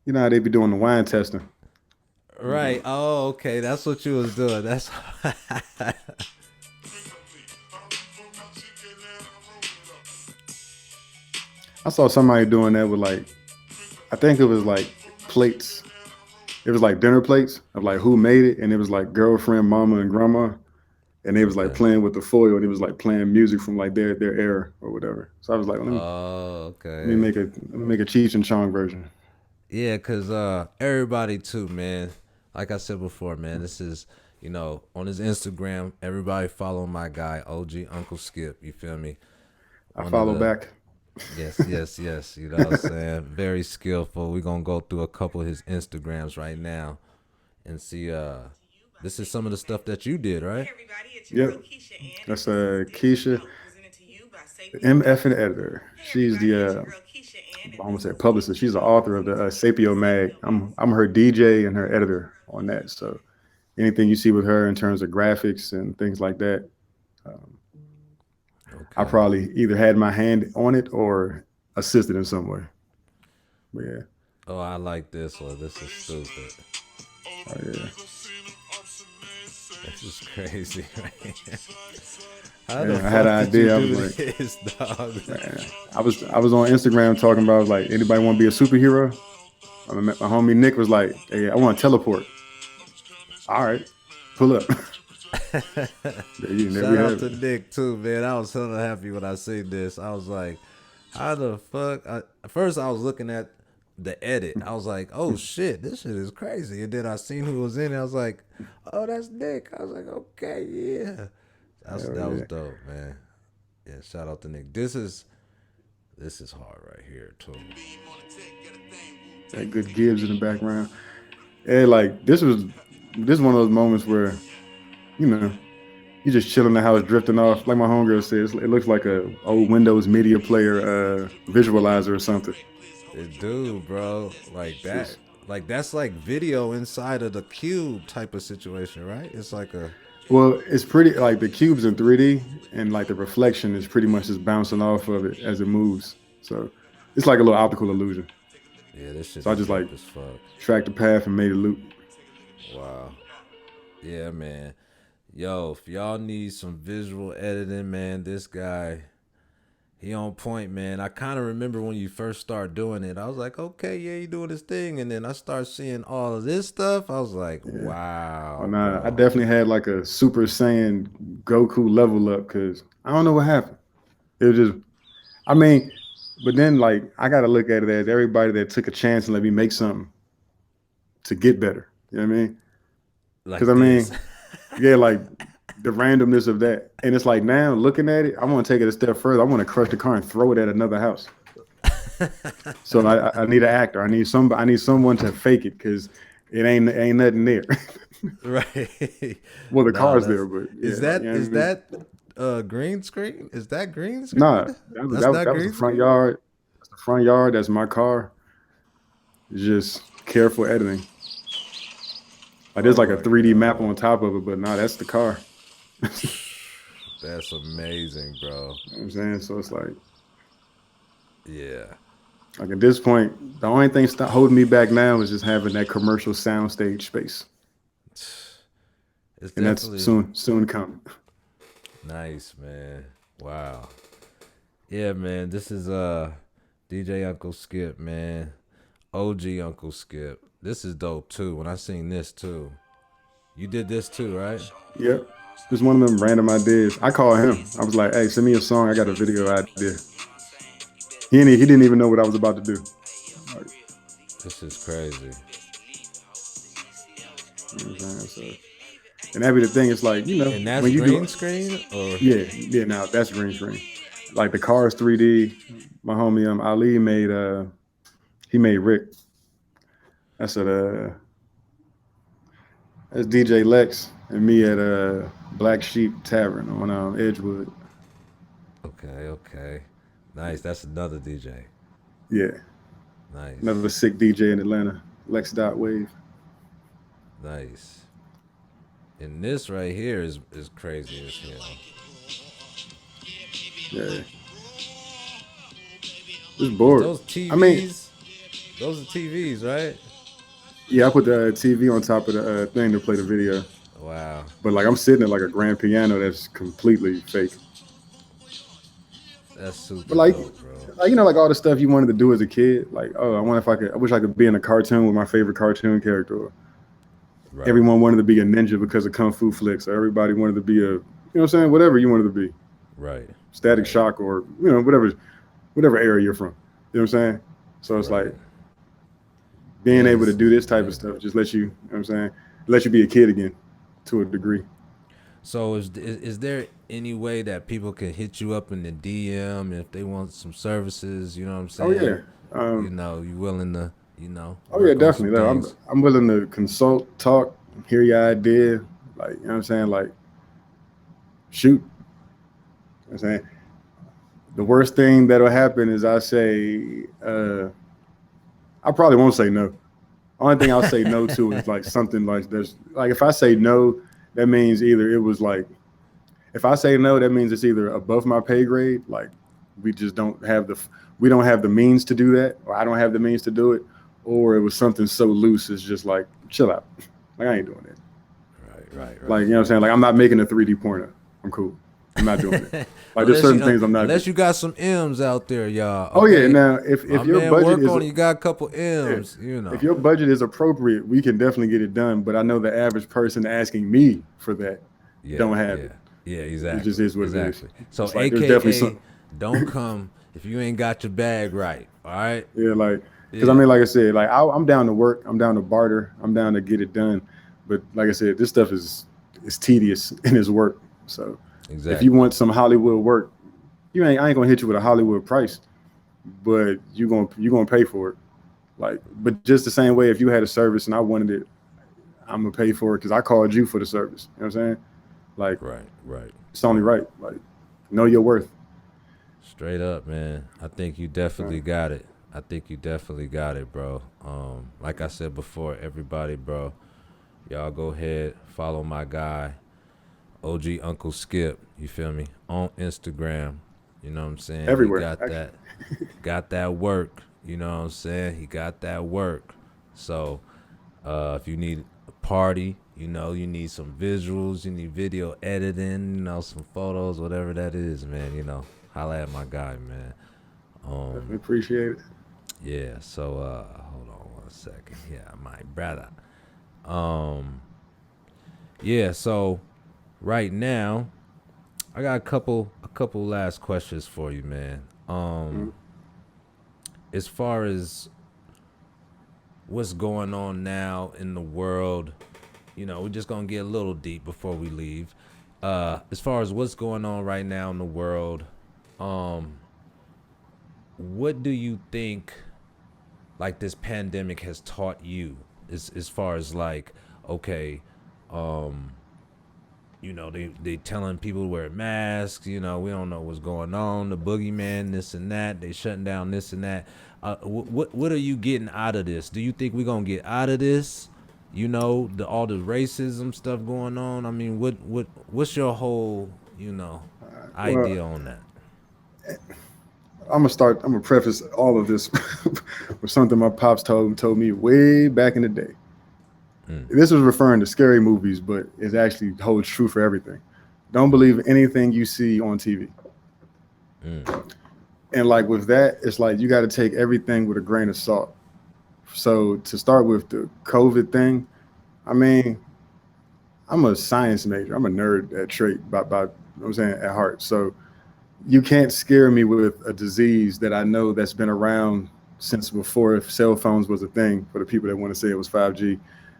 You know how they be doing the wine testing. Right. Oh, okay. That's what you was doing. That's I saw somebody doing that with like, I think it was like plates. It was like dinner plates of like who made it, and it was like girlfriend, mama, and grandma, and they was like okay. playing with the foil, and it was like playing music from like their era or whatever. So I was like, Oh, let me okay. make a Cheech and Chong version. Yeah, cause everybody too, man. Like I said before, man, this is on his Instagram. Everybody follow my guy OG Uncle Skip. You feel me? I One of follow the back. yes, yes, yes. You know what I'm saying? Very skillful. We're gonna go through a couple of his Instagrams right now and see this is some of the stuff that you did, right? Yep, that's Keisha, the MF and editor. She's the I almost said publicist. She's the author of the Sapio Mag. I'm her DJ and her editor on that. So anything you see with her in terms of graphics and things like that, I Okay. probably either had my hand on it or assisted in some way. But yeah, Oh, I like this one. This is stupid. oh yeah, This is crazy, right? How the yeah. I had fuck an did you idea. I was do like, this, dog? man, I was on Instagram talking about like anybody want to be a superhero. My homie Nick was like, hey, I want to teleport. All right, pull up. There we Shout out have to it. Nick too, man. I was hella happy when I seen this. I was like, how the fuck? At first, I was looking at the edit. I was like, oh shit, this shit is crazy. And then I seen who was in it. I was like, oh, that's Nick. I was like, okay, yeah. Hell That was yeah. dope, man. Yeah, shout out to Nick. This is hard right here too. That good Gibbs in the background. And like this is one of those moments where, you know, you just chill in the house drifting off. Like my homegirl says, it looks like a old Windows media player visualizer or something. It do, bro. Like It's that. just Like that's like video inside of the cube type of situation, right? It's like a well, it's pretty like the cube's in 3D and like the reflection is pretty much just bouncing off of it as it moves. So it's like a little optical illusion. yeah. This shit So I is just like dope as fuck. tracked the path and made a loop. Wow. Yeah, man. Yo, if y'all need some visual editing, man, this guy, He on point, man. I kind of remember when you first started doing it. I was like, okay, yeah, you doing this thing, and then I started seeing all of this stuff. I was like, Oh, wow, nah, I bro. definitely had like a Super Saiyan Goku level up because I don't know what happened. It was just, I mean, but then like I got to look at it as everybody that took a chance and let me make something to get better. You know what I mean? Because Like I this. mean, yeah, like the randomness of that, and it's like now looking at it, I want to take it a step further. I want to crush the car and throw it at another house. So I need an actor. I need someone to fake it because it ain't nothing there. Right. Well, the No, car's there, that's but yeah, is like you that know what I is mean. that green screen? Is that green Nah, screen? that was That's that, not that was the green front screen? yard. That's the front yard. That's my car. It's just careful editing. Like there's Oh like a my 3D map god. on top of it, but nah, that's the car. You know That's amazing, bro. what I'm saying? So it's Yeah. like at this point, the only thing holding me back now is just having that commercial soundstage space, It's and that's definitely soon coming. nice, man. Wow. Yeah, man. This is DJ Uncle Skip, man. OG Uncle Skip. This is dope too. When I seen this too. You did this too, right? Yep. Just one of them random ideas. I called him. I was like, "Hey, send me a song. I got a video idea." He didn't even know what I was about to do. Like, This is crazy. you know what I'm saying? So, and that be the thing. It's like And that's when you do, green screen or yeah. Now that's green screen. Like the Cars 3D. My homie Ali made he made Rick. That's at that's DJ Lex and me at Black Sheep Tavern on Edgewood. okay, okay. Nice. That's another DJ. Yeah, Nice. another sick DJ in Atlanta. Lex Dot Wave. Nice. And this right here is crazy as hell. Yeah, just Is bored. those I mean, TVs? Those are TVs, right? yeah, I put the TV on top of the thing to play the video, Wow. but like I'm sitting at like a grand piano that's completely fake. That's But super dope, bro. like all the stuff you wanted to do as a kid. Like, oh, I wonder if I could. I wish I could be in a cartoon with my favorite cartoon character. Or Right. everyone wanted to be a ninja because of kung fu flicks. Or everybody wanted to be a, what I'm saying, whatever you wanted to be, Right. Static Right. Shock or whatever area you're from. You know what I'm saying? So it's like Right. being Yeah, able to this do is this type of crazy. stuff just lets you. You know what I'm saying? Let you be a kid again, to a degree. So is there any way that people can hit you up in the DM if they want some services? You know what I'm Oh yeah. saying? Um, You willing to oh yeah, work on some definitely. No, things? I'm willing to consult, talk, hear your idea. Like, you know what I'm saying? Like, shoot. You know what I'm saying? The worst thing that'll happen is I say, I probably won't say no. Only thing I'll say no to is like something like this. Like if I say no, that means either it was like, if I say no, that means it's either above my pay grade, like we just we don't have the means to do that, or I don't have the means to do it, or it was something so loose, it's just like, chill out. Like I ain't doing that. Right. Right. Like, you Right. know what I'm saying? Like I'm not making a 3D porno. I'm cool. I'm not doing it. Like there's certain things I'm not doing. Unless you got some M's out there, y'all. Oh yeah, Okay, now my if your man budget work is on it. You got a couple yeah, M's. if your budget is appropriate, we can definitely get it done. But I know the average person asking me for that Yeah. don't have Yeah. it. Yeah. It just Exactly. is what it is. Exactly. So, It's like there's definitely AKA, some don't come if you ain't got your bag right. All right. yeah, like because I Yeah. mean, like I said, like I'm down to work, I'm down to barter, I'm down to get it done. But like I said, this stuff is tedious in its work. So if you Exactly. want some Hollywood work, I ain't gonna hit you with a Hollywood price, but you gonna pay for it. Like, but just the same way, if you had a service and I wanted it, I'm gonna pay for it because I called you for the service. You know what I'm saying? Like, Right. Right. it's only right. Like, know your worth. Straight up, man. I think you definitely got it. I think you definitely got it, bro. Like I said before, everybody, bro, y'all go ahead, follow my guy, OG Uncle Skip. You feel me? On Instagram. You know what I'm saying? He Everywhere. got that work. You know what I'm saying? He got that work. So, if you need a party, you need some visuals, you need video editing, some photos, whatever that is, man. Holla at my guy, man. Definitely appreciate it. Yeah. So hold on 1 second. Yeah, my brother. Um, yeah. So right now, I got a couple last questions for you, man. Mhm. As far as what's going on now in the world, we're just gonna get a little deep before we leave. As far as what's going on right now in the world, um, what do you think like this pandemic has taught you as far as like, okay, um, they telling people to wear masks, we don't know what's going on, the boogeyman, this and that, they shutting down this and that. What are you getting out of this? Do you think we're gonna get out of this? All the racism stuff going on. I mean, what's your whole, Well, idea on that? I'm gonna preface all of this with something my pops told me way back in the day. This was referring to scary movies, but it actually holds true for everything. Don't believe anything you see on TV. And like with that, it's like you got to take everything with a grain of salt. So to start with the COVID thing, I mean, I'm a science major. I'm a nerd at trait by I'm saying at heart. So you can't scare me with a disease that I know that's been around since before if cell phones was a thing for the people that want to say it was 5G.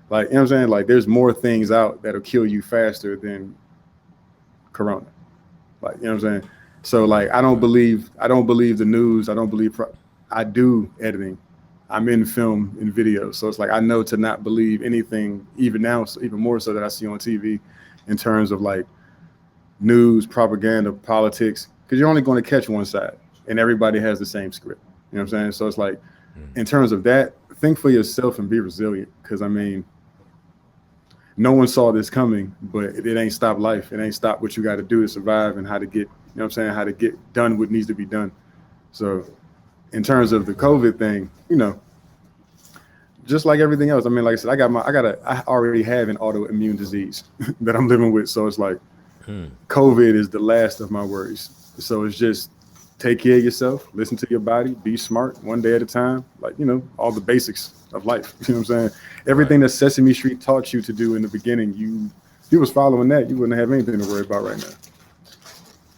Like, you know what I'm saying? Like there's more things out that'll kill you faster than corona. Like, you know what I'm saying? So like I don't believe the news. I do editing. I'm in film and video. So it's like I know to not believe anything even now, so even more so that I see on TV in terms of like news, propaganda, politics, because you're only going to catch one side and everybody has the same script. You know what I'm saying? So it's like, in terms of that, think for yourself and be resilient. Because I mean, no one saw this coming, but it ain't stopped life. It ain't stopped what you got to do to survive and how to get, you know what I'm saying, how to get done what needs to be done. So in terms of the COVID thing, just like everything else, I mean, like I said, I already have an autoimmune disease that I'm living with. So it's like, COVID is the last of my worries. So it's just take care of yourself, listen to your body, be smart one day at a time. Like, all the basics of life. You know what I'm saying? Everything that Sesame Street taught you to do in the beginning, you was following that, you wouldn't have anything to worry about right now.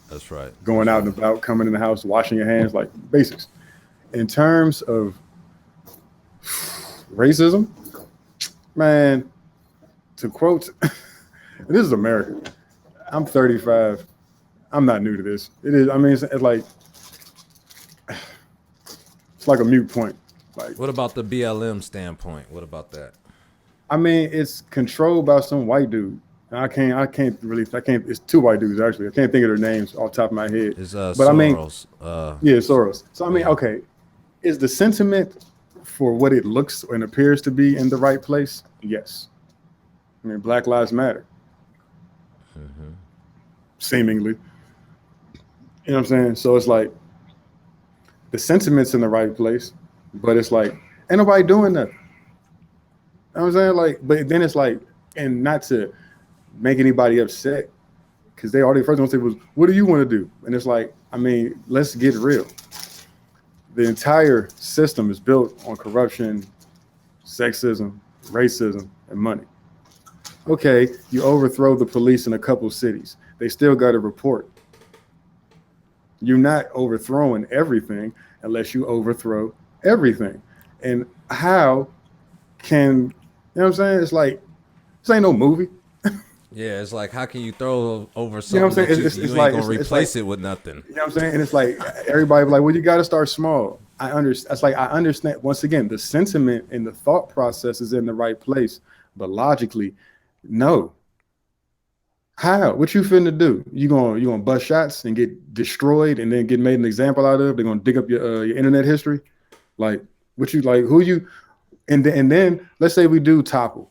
That's right. Going out and about, coming in the house, washing your hands, like basics. In terms of racism, man, to quote, this is America. I'm 35. I'm not new to this. It is. I mean, it's like a mute point. Like, What about the BLM standpoint? What about that? I mean, it's controlled by some white dude. I can't really. It's two white dudes actually. I can't think of their names off the top of my head. It's But I mean, Soros. yeah, Soros. So I mean, okay, is the sentiment for what it looks and appears to be in the right place? Yes. I mean, Black Lives Matter. Seemingly. You know what I'm saying? So it's like the sentiment's in the right place, but it's like ain't nobody doing that. You know what I'm saying? Like, but then it's like, and not to make anybody upset, because they already first one say was, "What do you want to do?" And it's like, I mean, let's get real. The entire system is built on corruption, sexism, racism, and money. Okay, you overthrow the police in a couple cities. They still got to report. You're not overthrowing everything unless you overthrow everything. And how can, you know what I'm saying? It's like, this ain't no movie. Yeah, it's like how can you throw over You know what something I'm saying? that you ain't gonna replace it with nothing? You know what I'm saying? And it's like everybody like, well, you got to start small. I understand. It's like I understand. Once again, the sentiment and the thought process is in the right place, but logically, no. How? What you finna do? You gonna bust shots and get destroyed and then get made an example out of? They're gonna dig up your internet history. Like what you like? Who you? And then let's say we do topple.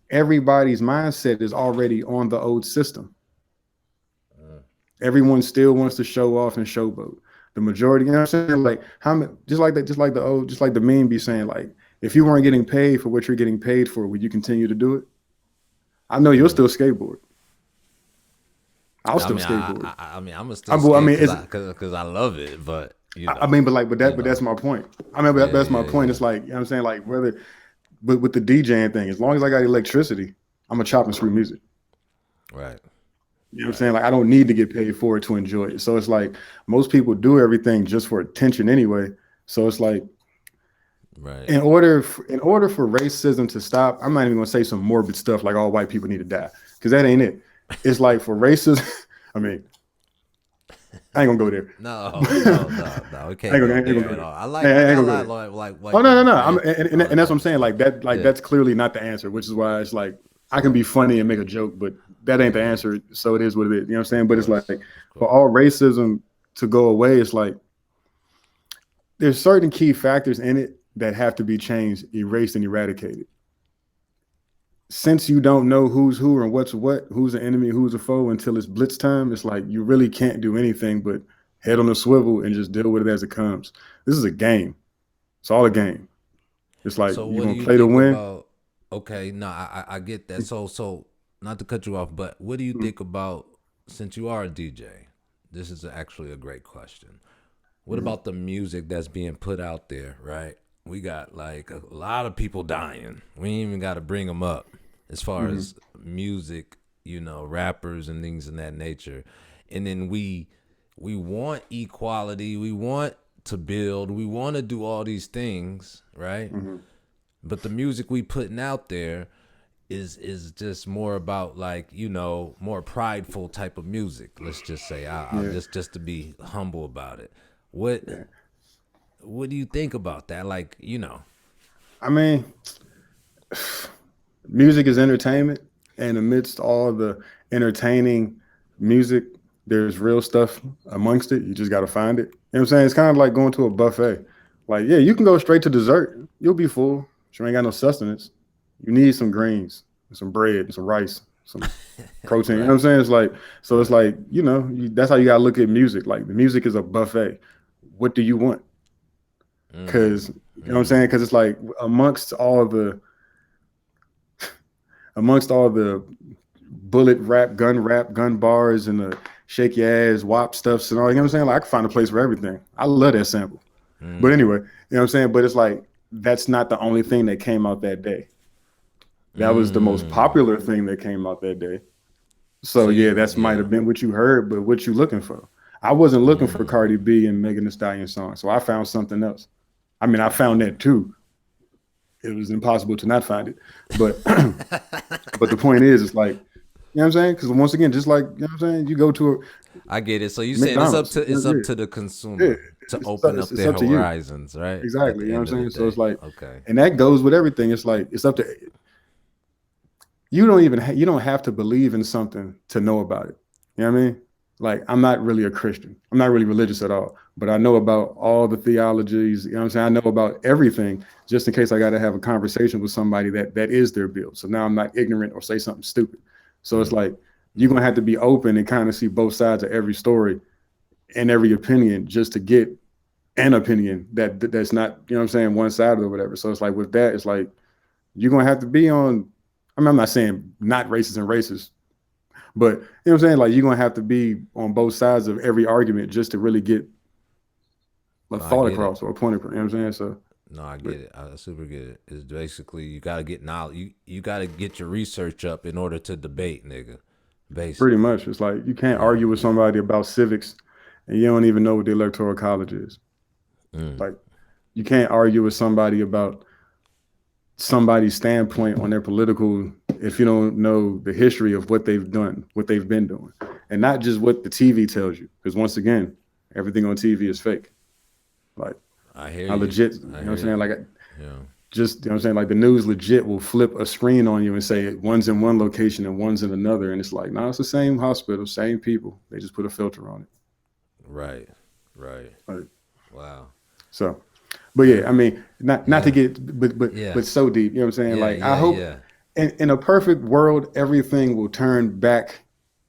Everybody's mindset is already on the old system. Everyone still wants to show off and showboat. The majority, you know what I'm saying? Like how many, just like the meme be saying, like, if you weren't getting paid for what you're getting paid for, would you continue to do it? I know you'll still skateboard. I'll I still mean, skateboard. I mean, I'm gonna I, still well, I skate mean, because it's. I love it, but I mean, but you that's know, my point. I mean, yeah, that's my yeah, point. yeah. It's like, you know what I'm saying, like whether, but with the DJing thing, as long as I got electricity, I'm gonna chop and screw music. Right, You know what I'm right, saying? Like I don't need to get paid for it to enjoy it. So it's like most people do everything just for attention anyway. So it's like right. in order for racism to stop, I'm not even gonna say some morbid stuff like all white people need to die because that ain't it. It's like for racism. I mean, I ain't gonna go there. No, no, no, no. We I can't ain't go gonna, I ain't there gonna go at there. all. I I ain't got a gonna go lot there. of like Oh white no, no, people no. friends, And all that that's what type I'm of saying. stuff. Like that, like Yeah, that's clearly not the answer, which is why it's like I can be funny and make a joke, but that ain't the yeah. answer. So it is what it is. You know what I'm saying? Of But it's like course, of for course. all racism to go away, it's like there's certain key factors in it that have to be changed, erased, and eradicated. Since you don't know who's who and what's what, who's an enemy, who's a foe until it's blitz time, it's like you really can't do anything but head on a swivel and just deal with it as it comes. This is a game. It's all a game. It's like So, you're what do gonna you play to think win. about? Okay, no, I get that. So not to cut you off, but what do you think about since you are a DJ? This is actually a great question. What Mm-hmm. about the music that's being put out there, right? We got like a lot of people dying. We ain't even got to bring them up as far Mm-hmm. as music, rappers and things in that nature. And then we want equality, we want to build, we want to do all these things, right? Mm-hmm. But the music we putting out there is just more about like more prideful type of music. Let's just say I'll Yeah, just to be humble about it. What yeah. what do you think about that? Like I mean, music is entertainment, and amidst all the entertaining music, there's real stuff amongst it. You just got to find it. You know what I'm saying? It's kind of like going to a buffet. Like, yeah, you can go straight to dessert. You'll be full. But you ain't got no sustenance. You need some greens, and some bread, and some rice, some protein. You know what right, I'm saying? It's like, so it's right. like, that's how you got to look at music. Like, the music is a buffet. What do you want? Mm, Because, you know what I'm saying? mm. Because it's like amongst all the bullet rap, gun bars, and the shake your ass, wop stuffs and all. You know what I'm saying? Like I can find a place for everything. I love that sample. But anyway, you know what I'm saying? But it's like that's not the only thing that came out that day. That was the most Mm. popular thing that came out that day. So So yeah, you that's might yeah. have been what you heard, but what you looking for? I wasn't looking for Cardi Mm. B and Megan Thee Stallion song, so I found something else. I mean, I found that too. It was impossible to not find it, but but the point is, it's like you know what I'm saying? Because once again, just like you know what I'm saying, you go to a I get it. So you saying McDonald's. it's up to the Yeah, consumer to it's, open up it's their up to you. horizons, right? At Exactly. the You know end what I'm of the saying? So it's day. like, Okay. and that goes with everything. It's like it's up to you don't have to believe in something to know about it. You know what I mean? Like I'm not really a Christian. I'm not really religious at all, but I know about all the theologies. You know what I'm saying? I know about everything just in case I got to have a conversation with somebody that is their build. So now I'm not ignorant or say something stupid. So it's Mm. like you're gonna have to be open and kind of see both sides of every story and every opinion just to get an opinion that's not, you know what I'm saying, one sided or whatever. So it's like with that, it's like you're gonna have to be on. I mean, I'm not saying not racist and racist, but you know what I'm saying, like you're gonna have to be on both sides of every argument just to really get a No, I thought get it. across or a point across. You know what I'm saying? So, No, I but get it. I super get it. It's basically you gotta get knowledge. You gotta get your research up in order to debate, nigga. pretty Basically. much, it's like you can't Yeah. argue with somebody about civics and you don't even know what the electoral college is. Mm. Like you can't argue with somebody about somebody's standpoint on their political if you don't know the history of what they've done, what they've been doing, and not just what the TV tells you. Because once again, everything on TV is fake. Like I hear I you. legit, you know I what I'm hear saying? you. Like Yeah. just, you know what I'm saying? Like the news legit will flip a screen on you and say one's in one location and one's in another. And it's like, no, it's the same hospital, same people. They just put a filter on it. Right. Right. Like, Wow. so, but yeah, Yeah. I mean, not to Yeah. get, Yeah. but so deep, you know what I'm saying? Yeah. Like, I Yeah. hope Yeah. in a perfect world, everything will turn back,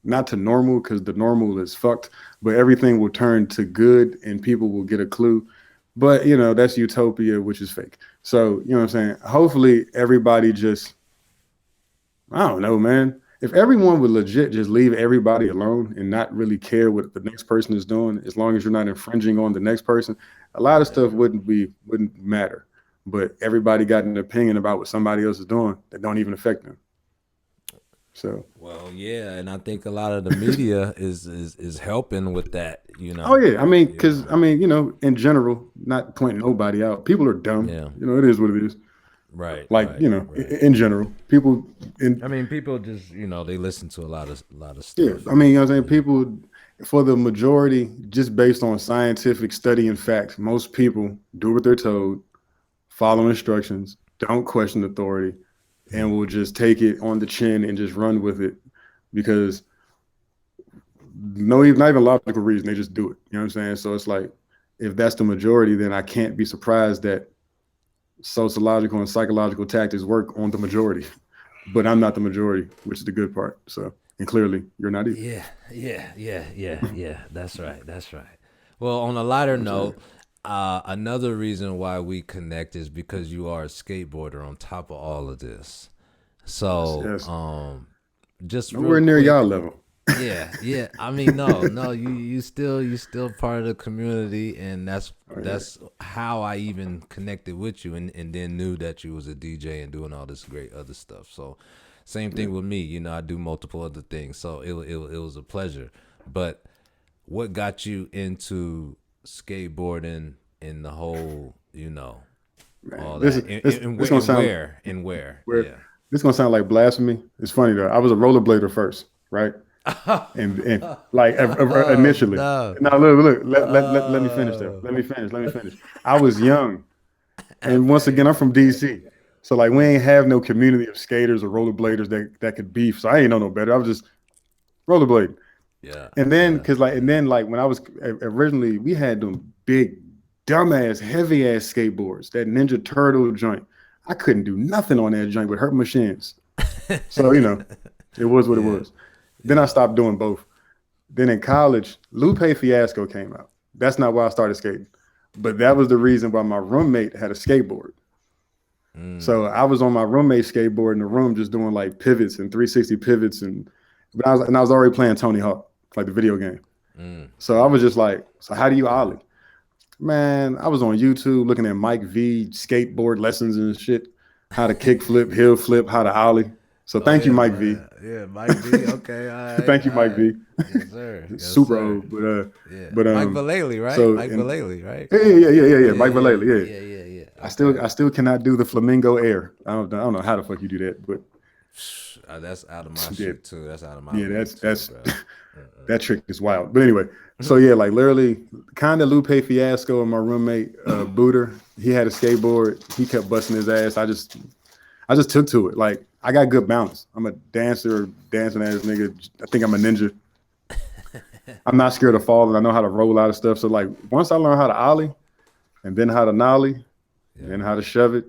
not to normal because the normal is fucked, but everything will turn to good and people will get a clue. But, that's utopia, which is fake. So, you know what I'm saying? Hopefully everybody just, I don't know, man. if everyone would legit just leave everybody alone and not really care what the next person is doing, as long as you're not infringing on the next person, a lot of stuff wouldn't matter. But everybody got an opinion about what somebody else is doing that don't even affect them. So Well, yeah, and I think a lot of the media is helping with that, oh yeah, I mean, because know. I mean, in general, not pointing nobody out, people are dumb. Yeah. It is what it is. Right. Like right, in general, people. I mean, people just they listen to a lot of Yeah, stuff. I mean, what I'm saying, people, for the majority, just based on scientific study and facts, most people do what they're told, follow instructions, don't question authority, and will just take it on the chin and just run with it because not even logical reason, they just do it. You know what I'm saying? So it's like, if that's the majority, then I can't be surprised that sociological and psychological tactics work on the majority. But I'm not the majority, which is the good part. So, and clearly, you're not either. Yeah. That's right. That's right. Well, on a lighter note, another reason why we connect is because you are a skateboarder on top of all of this. So, Yes. just Nowhere real near quick, y'all level. yeah. I mean, no, you still part of the community, and that's how I even connected with you, and then knew that you was a DJ and doing all this great other stuff. So, same thing with me. I do multiple other things, so it was a pleasure. But what got you into skateboarding and the whole, all This that, is this gonna sound where? where Yeah. this gonna sound like blasphemy. It's funny though. I was a rollerblader first, right? And like initially. No. Now look. Let me finish though. Let me finish. I was young, and once again, I'm from DC, so like we ain't have no community of skaters or rollerbladers that could beef. So I ain't know no better. I was just rollerblading. Yeah. And then, when I was originally, we had them big, dumbass, heavy ass skateboards, that Ninja Turtle joint. I couldn't do nothing on that joint but hurt my shins. So, it was what it was. Then I stopped doing both. Then in college, Lupe Fiasco came out. That's not why I started skating, but that was the reason why my roommate had a skateboard. So I was on my roommate's skateboard in the room just doing like pivots and 360 pivots, but I was already playing Tony Hawk, like the video game. So I was just like, so how do you ollie? Man, I was on YouTube looking at Mike V skateboard lessons and shit, how to kick flip, heel flip, how to ollie. So thank you, Mike V. Yeah, Mike V. Okay, all right. Thank you, Mike V. Yes, sir. Yes, Super sir. old, but Mike Vallely, right? So, Mike Vallely, right? Yeah. Mike Vallely, yeah. Yeah. Okay. I still cannot do the flamingo air. I don't know how the fuck you do that, but that's out of my shit too. That's out of my that's too, that trick is wild. But anyway, so yeah, like literally, kind of Lupe Fiasco and my roommate Booter. He had a skateboard. He kept busting his ass. I just took to it. Like I got good balance. I'm a dancing ass nigga. I think I'm a ninja. I'm not scared of falling. I know how to roll out of stuff. So like once I learned how to ollie, and then how to nollie, then how to shove it,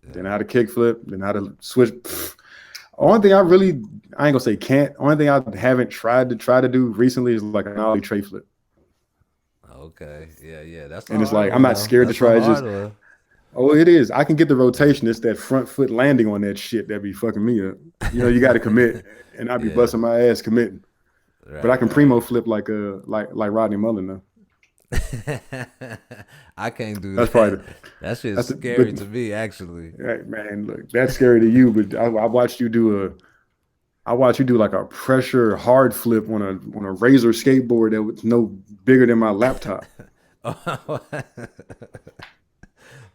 then how to kick flip, then how to switch. Only thing I ain't gonna say can't. Only thing I haven't tried to do recently is like an ollie tray flip. Okay, yeah, that's. And it's like I'm not scared to try. It is. I can get the rotation. It's that front foot landing on that shit that be fucking me up. You got to commit, and I be busting my ass committing. Right, but I can primo flip like Rodney Mullen though. I can't do that's that. Probably that's scary to me, actually. Right, man, look, that's scary to you, but I watched you do like a pressure hard flip on a Razor skateboard that was no bigger than my laptop.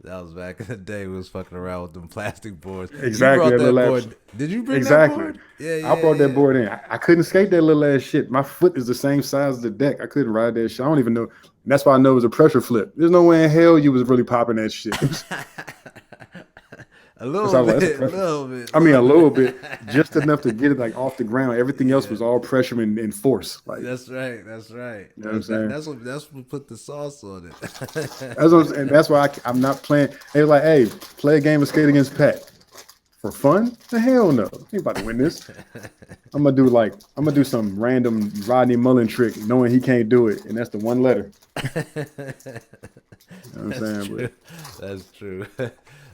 That was back in the day. We was fucking around with them plastic boards. Exactly. You brought that board. Did you bring that board? Yeah. I brought that board in. I couldn't skate that little ass shit. My foot is the same size as the deck. I couldn't ride that shit. I don't even know. That's why I know it was a pressure flip. There's no way in hell you was really popping that shit. A little bit. I mean, a little bit, just enough to get it like off the ground. Everything else was all pressure and force. Like that's right. You know what I'm saying? That's what put the sauce on it. And that's why I'm not playing. They were like, hey, play a game of Skate Against Pat for fun. The hell no, ain't about to win this. I'm gonna do some random Rodney Mullen trick, knowing he can't do it, and that's the one letter. You know what I'm saying? That's true.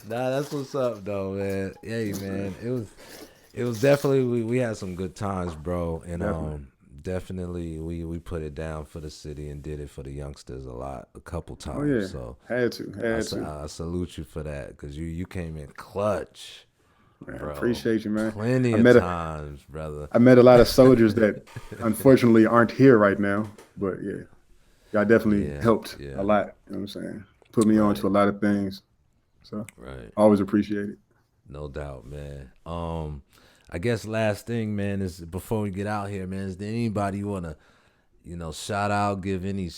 Nah, that's what's up though, man. Hey, man, it it was definitely we had some good times, bro, and Definitely. definitely we put it down for the city and did it for the youngsters a couple Oh times. yeah, So had to. I salute you for that because you came in clutch, Man, bro. appreciate you, man. Plenty I of met a times, brother. I met a lot of soldiers that unfortunately aren't here right now, but yeah, y'all definitely Yeah, helped a yeah, lot. You know what I'm saying? Put me on right, to a lot of things, so right. always appreciate it. No doubt, man. I guess last thing, man, is before we get out here, man, is there anybody you wanna, shout out, give any,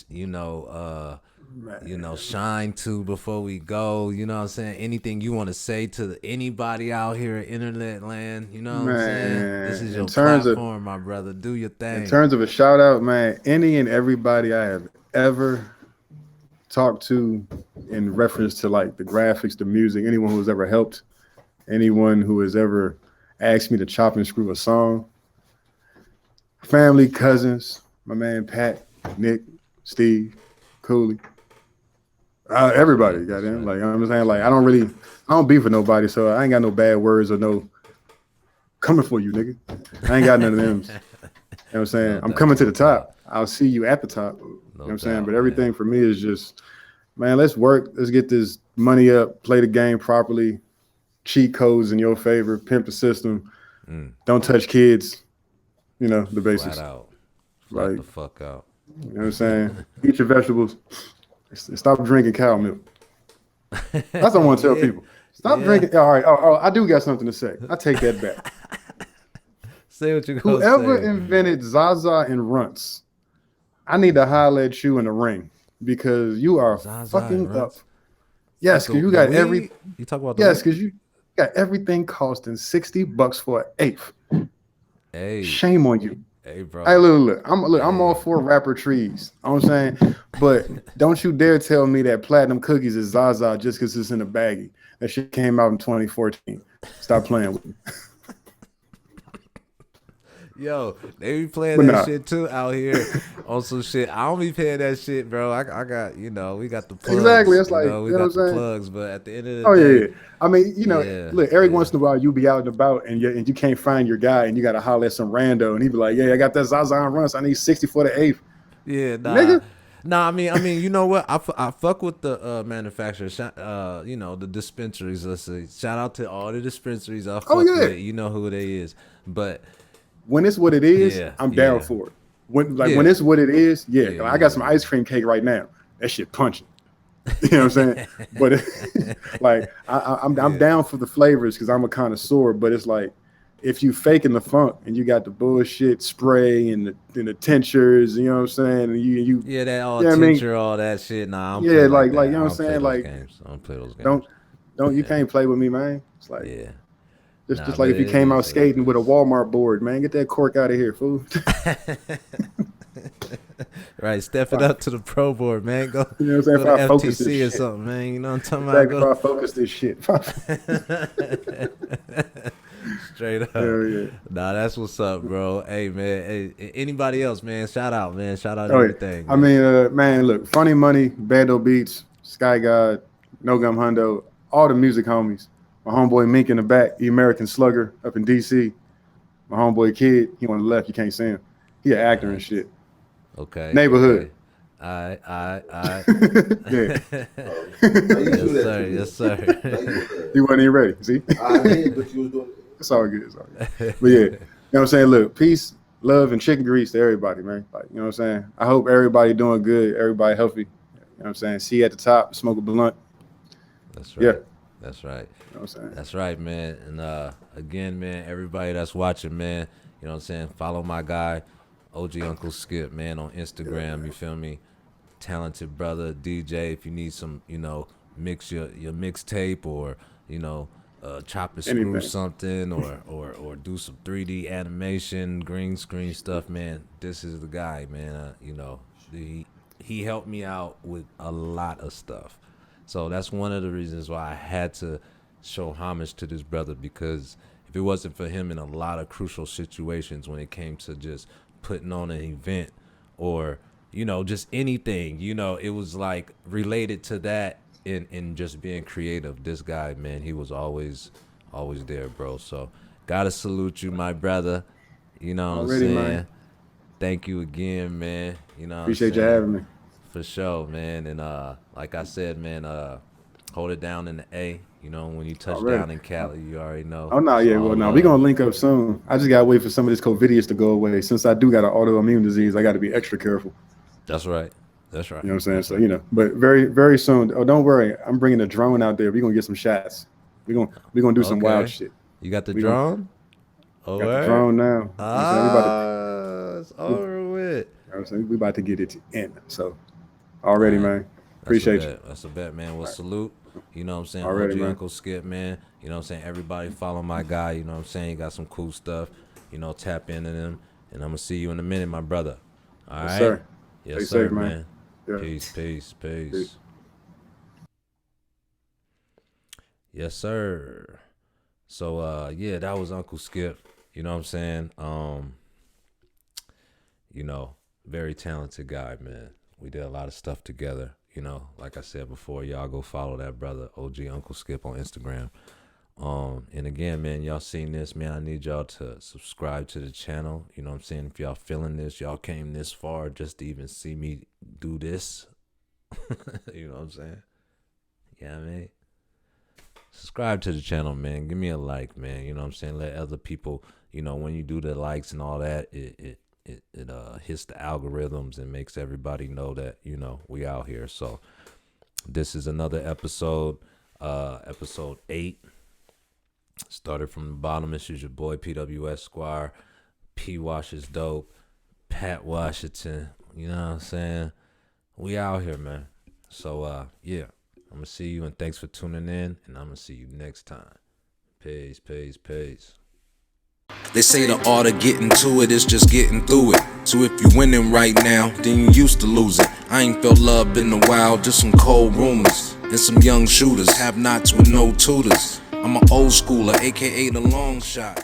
Man, shine to before we go? You know what I'm saying? Anything you want to say to anybody out here in internet land? You know what I'm saying? This man, is your platform, my brother. Do your in thing. terms of a shout out, man, any and everybody I have ever talked to in reference to like the graphics, the music, anyone who's ever helped, anyone who has ever asked me to chop and screw a song, family, cousins, my man Pat, Nick, Steve, Cooley, That's right. everybody, That's goddamn. right. Like I'm saying, That's like right. I don't beef with nobody, so I ain't got no bad words or no coming for you, nigga. I ain't got none of them. You know what I'm saying? No I'm doubt. coming to the No doubt. top. I'll see you at the top. You know what No I'm saying? But doubt, man. everything for me is just, man, let's work. Let's get this money up, play the game properly, cheat codes in your favor, pimp the system. Mm, Don't touch kids, the flat basics. out. Flat Like, the fuck out. you know what I'm saying? Eat your vegetables. Stop drinking cow milk. That's what I want to tell Yeah. people. Stop Yeah. drinking. All right. Oh, I do got something to say. I take that back. Say what you gonna Whoever say. invented Zaza and Runts, I need to holler at you in the ring because you are Zaza and fucking up. Runs. Yes, What because you the got every. weed? You talk about the Yes, weed? because you got everything costing $60 for an eighth. Hey, Shame on you. hey, Hey, bro. I'm all Hey. for rapper trees. You know what I'm saying, but don't you dare tell me that platinum cookies is Zaza just because it's in a baggie. That shit came out in 2014. Stop playing with me. Yo, they be playing But that nah, shit too out here on some shit. I don't be paying that shit, bro. I got, we got the exactly. plugs. It's like, We you know got what the I'm saying. plugs. But at the end of the Oh yeah, day, yeah. I mean, yeah, look, every yeah, once in a while you be out and about and you can't find your guy and you got to holler at some rando and he be like, yeah, I got that Zaza and runs. I need 60 for the eighth, yeah. Nah, nigga. nah. I mean, you know what? I fuck with the manufacturers. The dispensaries. Let's say, shout out to all the dispensaries I Oh fuck yeah. with. You know who they is. But When it's what it is, yeah, I'm down yeah, for it. When yeah, it's what it is, yeah. yeah, I got yeah, some ice cream cake right now. That shit punching. You know what I'm saying? But like I'm yeah. down for the flavors because I'm a connoisseur. But it's like if you faking the funk and you got the bullshit spray and the tinctures, you know what I'm saying? And you Yeah, that all yeah, I mean, tincture, all that shit. Nah, I don't play yeah, like like that. you know I what I'm don't play saying? those Like games. I don't play those don't games. you can't play with me, man. It's like Yeah. just Nah, like but if you it came out is what it skating with a is. Walmart board, man, get that cork out of here, fool. Right, step it Fine. up to the pro board, man. Go You know what I'm saying? go If to I focus this FTC or shit. something, man. You know what I'm Exactly. If talking I focus this shit. about? Go straight up. Hell yeah. Nah, that's what's up, bro. Hey, man. Hey, anybody else, man? Shout out, man. Shout out Oh yeah. everything, I man. mean, man, look, Funny Money, Bando Beats, Sky God, No Gum Hundo, all the music homies. My homeboy Mink in the back, the American Slugger up in DC. My homeboy Kid, he on the left, you can't see him. He an actor and Nice. shit. Okay, Neighborhood. okay. All Yeah. right. Oh, now you do Yes, that sir. too Yes, much. Now you sir. do that. He wasn't even ready. See? I did, but you was doing it. It's all good. It's all good. But yeah, you know what I'm saying? Look, peace, love, and chicken grease to everybody, man. Like, you know what I'm saying? I hope everybody doing good, everybody healthy. You know what I'm saying? See you at the top, smoke a blunt. That's Yeah. right. That's right. You know what I'm saying? That's right, man. And again, man, everybody that's watching, man, you know what I'm saying? Follow my guy, OG Uncle Skip, man, on Yeah, Instagram. You man. feel me? Talented brother, DJ. If you need some, mix your mixtape or, you know, chop and screw Anything. something or do some 3D animation, green screen stuff, man. This is the guy, man. He helped me out with a lot of stuff. So that's one of the reasons why I had to show homage to this brother because if it wasn't for him in a lot of crucial situations when it came to just putting on an event or just anything, it was like related to that in just being creative. This guy, man, he was always there, bro. So Gotta salute you, my brother. You know what Already, I'm saying? man. Thank you again, man. You know what Appreciate I'm you saying? having me. For sure, man. And like I said, man, hold it down in the A. You know, when you touch Already. down in Cali, you already know. Oh no, It's yeah, all well, no, we love. gonna link up soon. I just gotta wait for some of this COVIDius to go away. Since I do got an autoimmune disease, I got to be extra careful. That's right. That's right. You know what I'm saying? That's So right. but very, very soon. Oh, don't worry, I'm bringing a drone out there. We gonna get some shots. We gonna do some wild Okay. shit. You got the We gonna drone? Oh, got the word? drone now. You know what I'm saying? It's over with. You know what I'm saying? We about to get it in. So already, All right. man. That's a Appreciate you. bet. That's a bet, man. Well, salute. You know what I'm saying? Already, OG man. Uncle Skip, man. You know what I'm saying? Everybody follow my guy. You know what I'm saying? He got some cool stuff. You know, tap into them. And I'm going to see you in a minute, my brother. All Yes, right? sir. Yes, Stay sir, safe, man. man. Yeah. Peace, peace, peace. Peace. Yes, sir. So, yeah, that was Uncle Skip. You know what I'm saying? You know, very talented guy, man. We did a lot of stuff together. You know, like I said before, y'all go follow that brother, OG Uncle Skip, on Instagram. And again, man, y'all seen this, man. I need y'all to subscribe to the channel. You know what I'm saying? If y'all feeling this, y'all came this far just to even see me do this. You know what I'm saying? Yeah, I mean, subscribe to the channel, man. Give me a like, man. You know what I'm saying? Let other people, you know, when you do the likes and all that, it hits the algorithms and makes everybody know that, you know, we out here. So this is another episode, episode 8. Started from the bottom. This is your boy pwesquire. P Wash is dope. Pat Washington. You know what I'm saying? We out here, man. So yeah, I'm gonna see you, and thanks for tuning in, and I'm gonna see you next time. Peace, peace, peace. They say the art of getting to it is just getting through it. So if you winning right now, then you used to losing. I ain't felt love in a while, just some cold rumors and some young shooters, have nots with no tutors. I'm an old schooler, aka the long shot.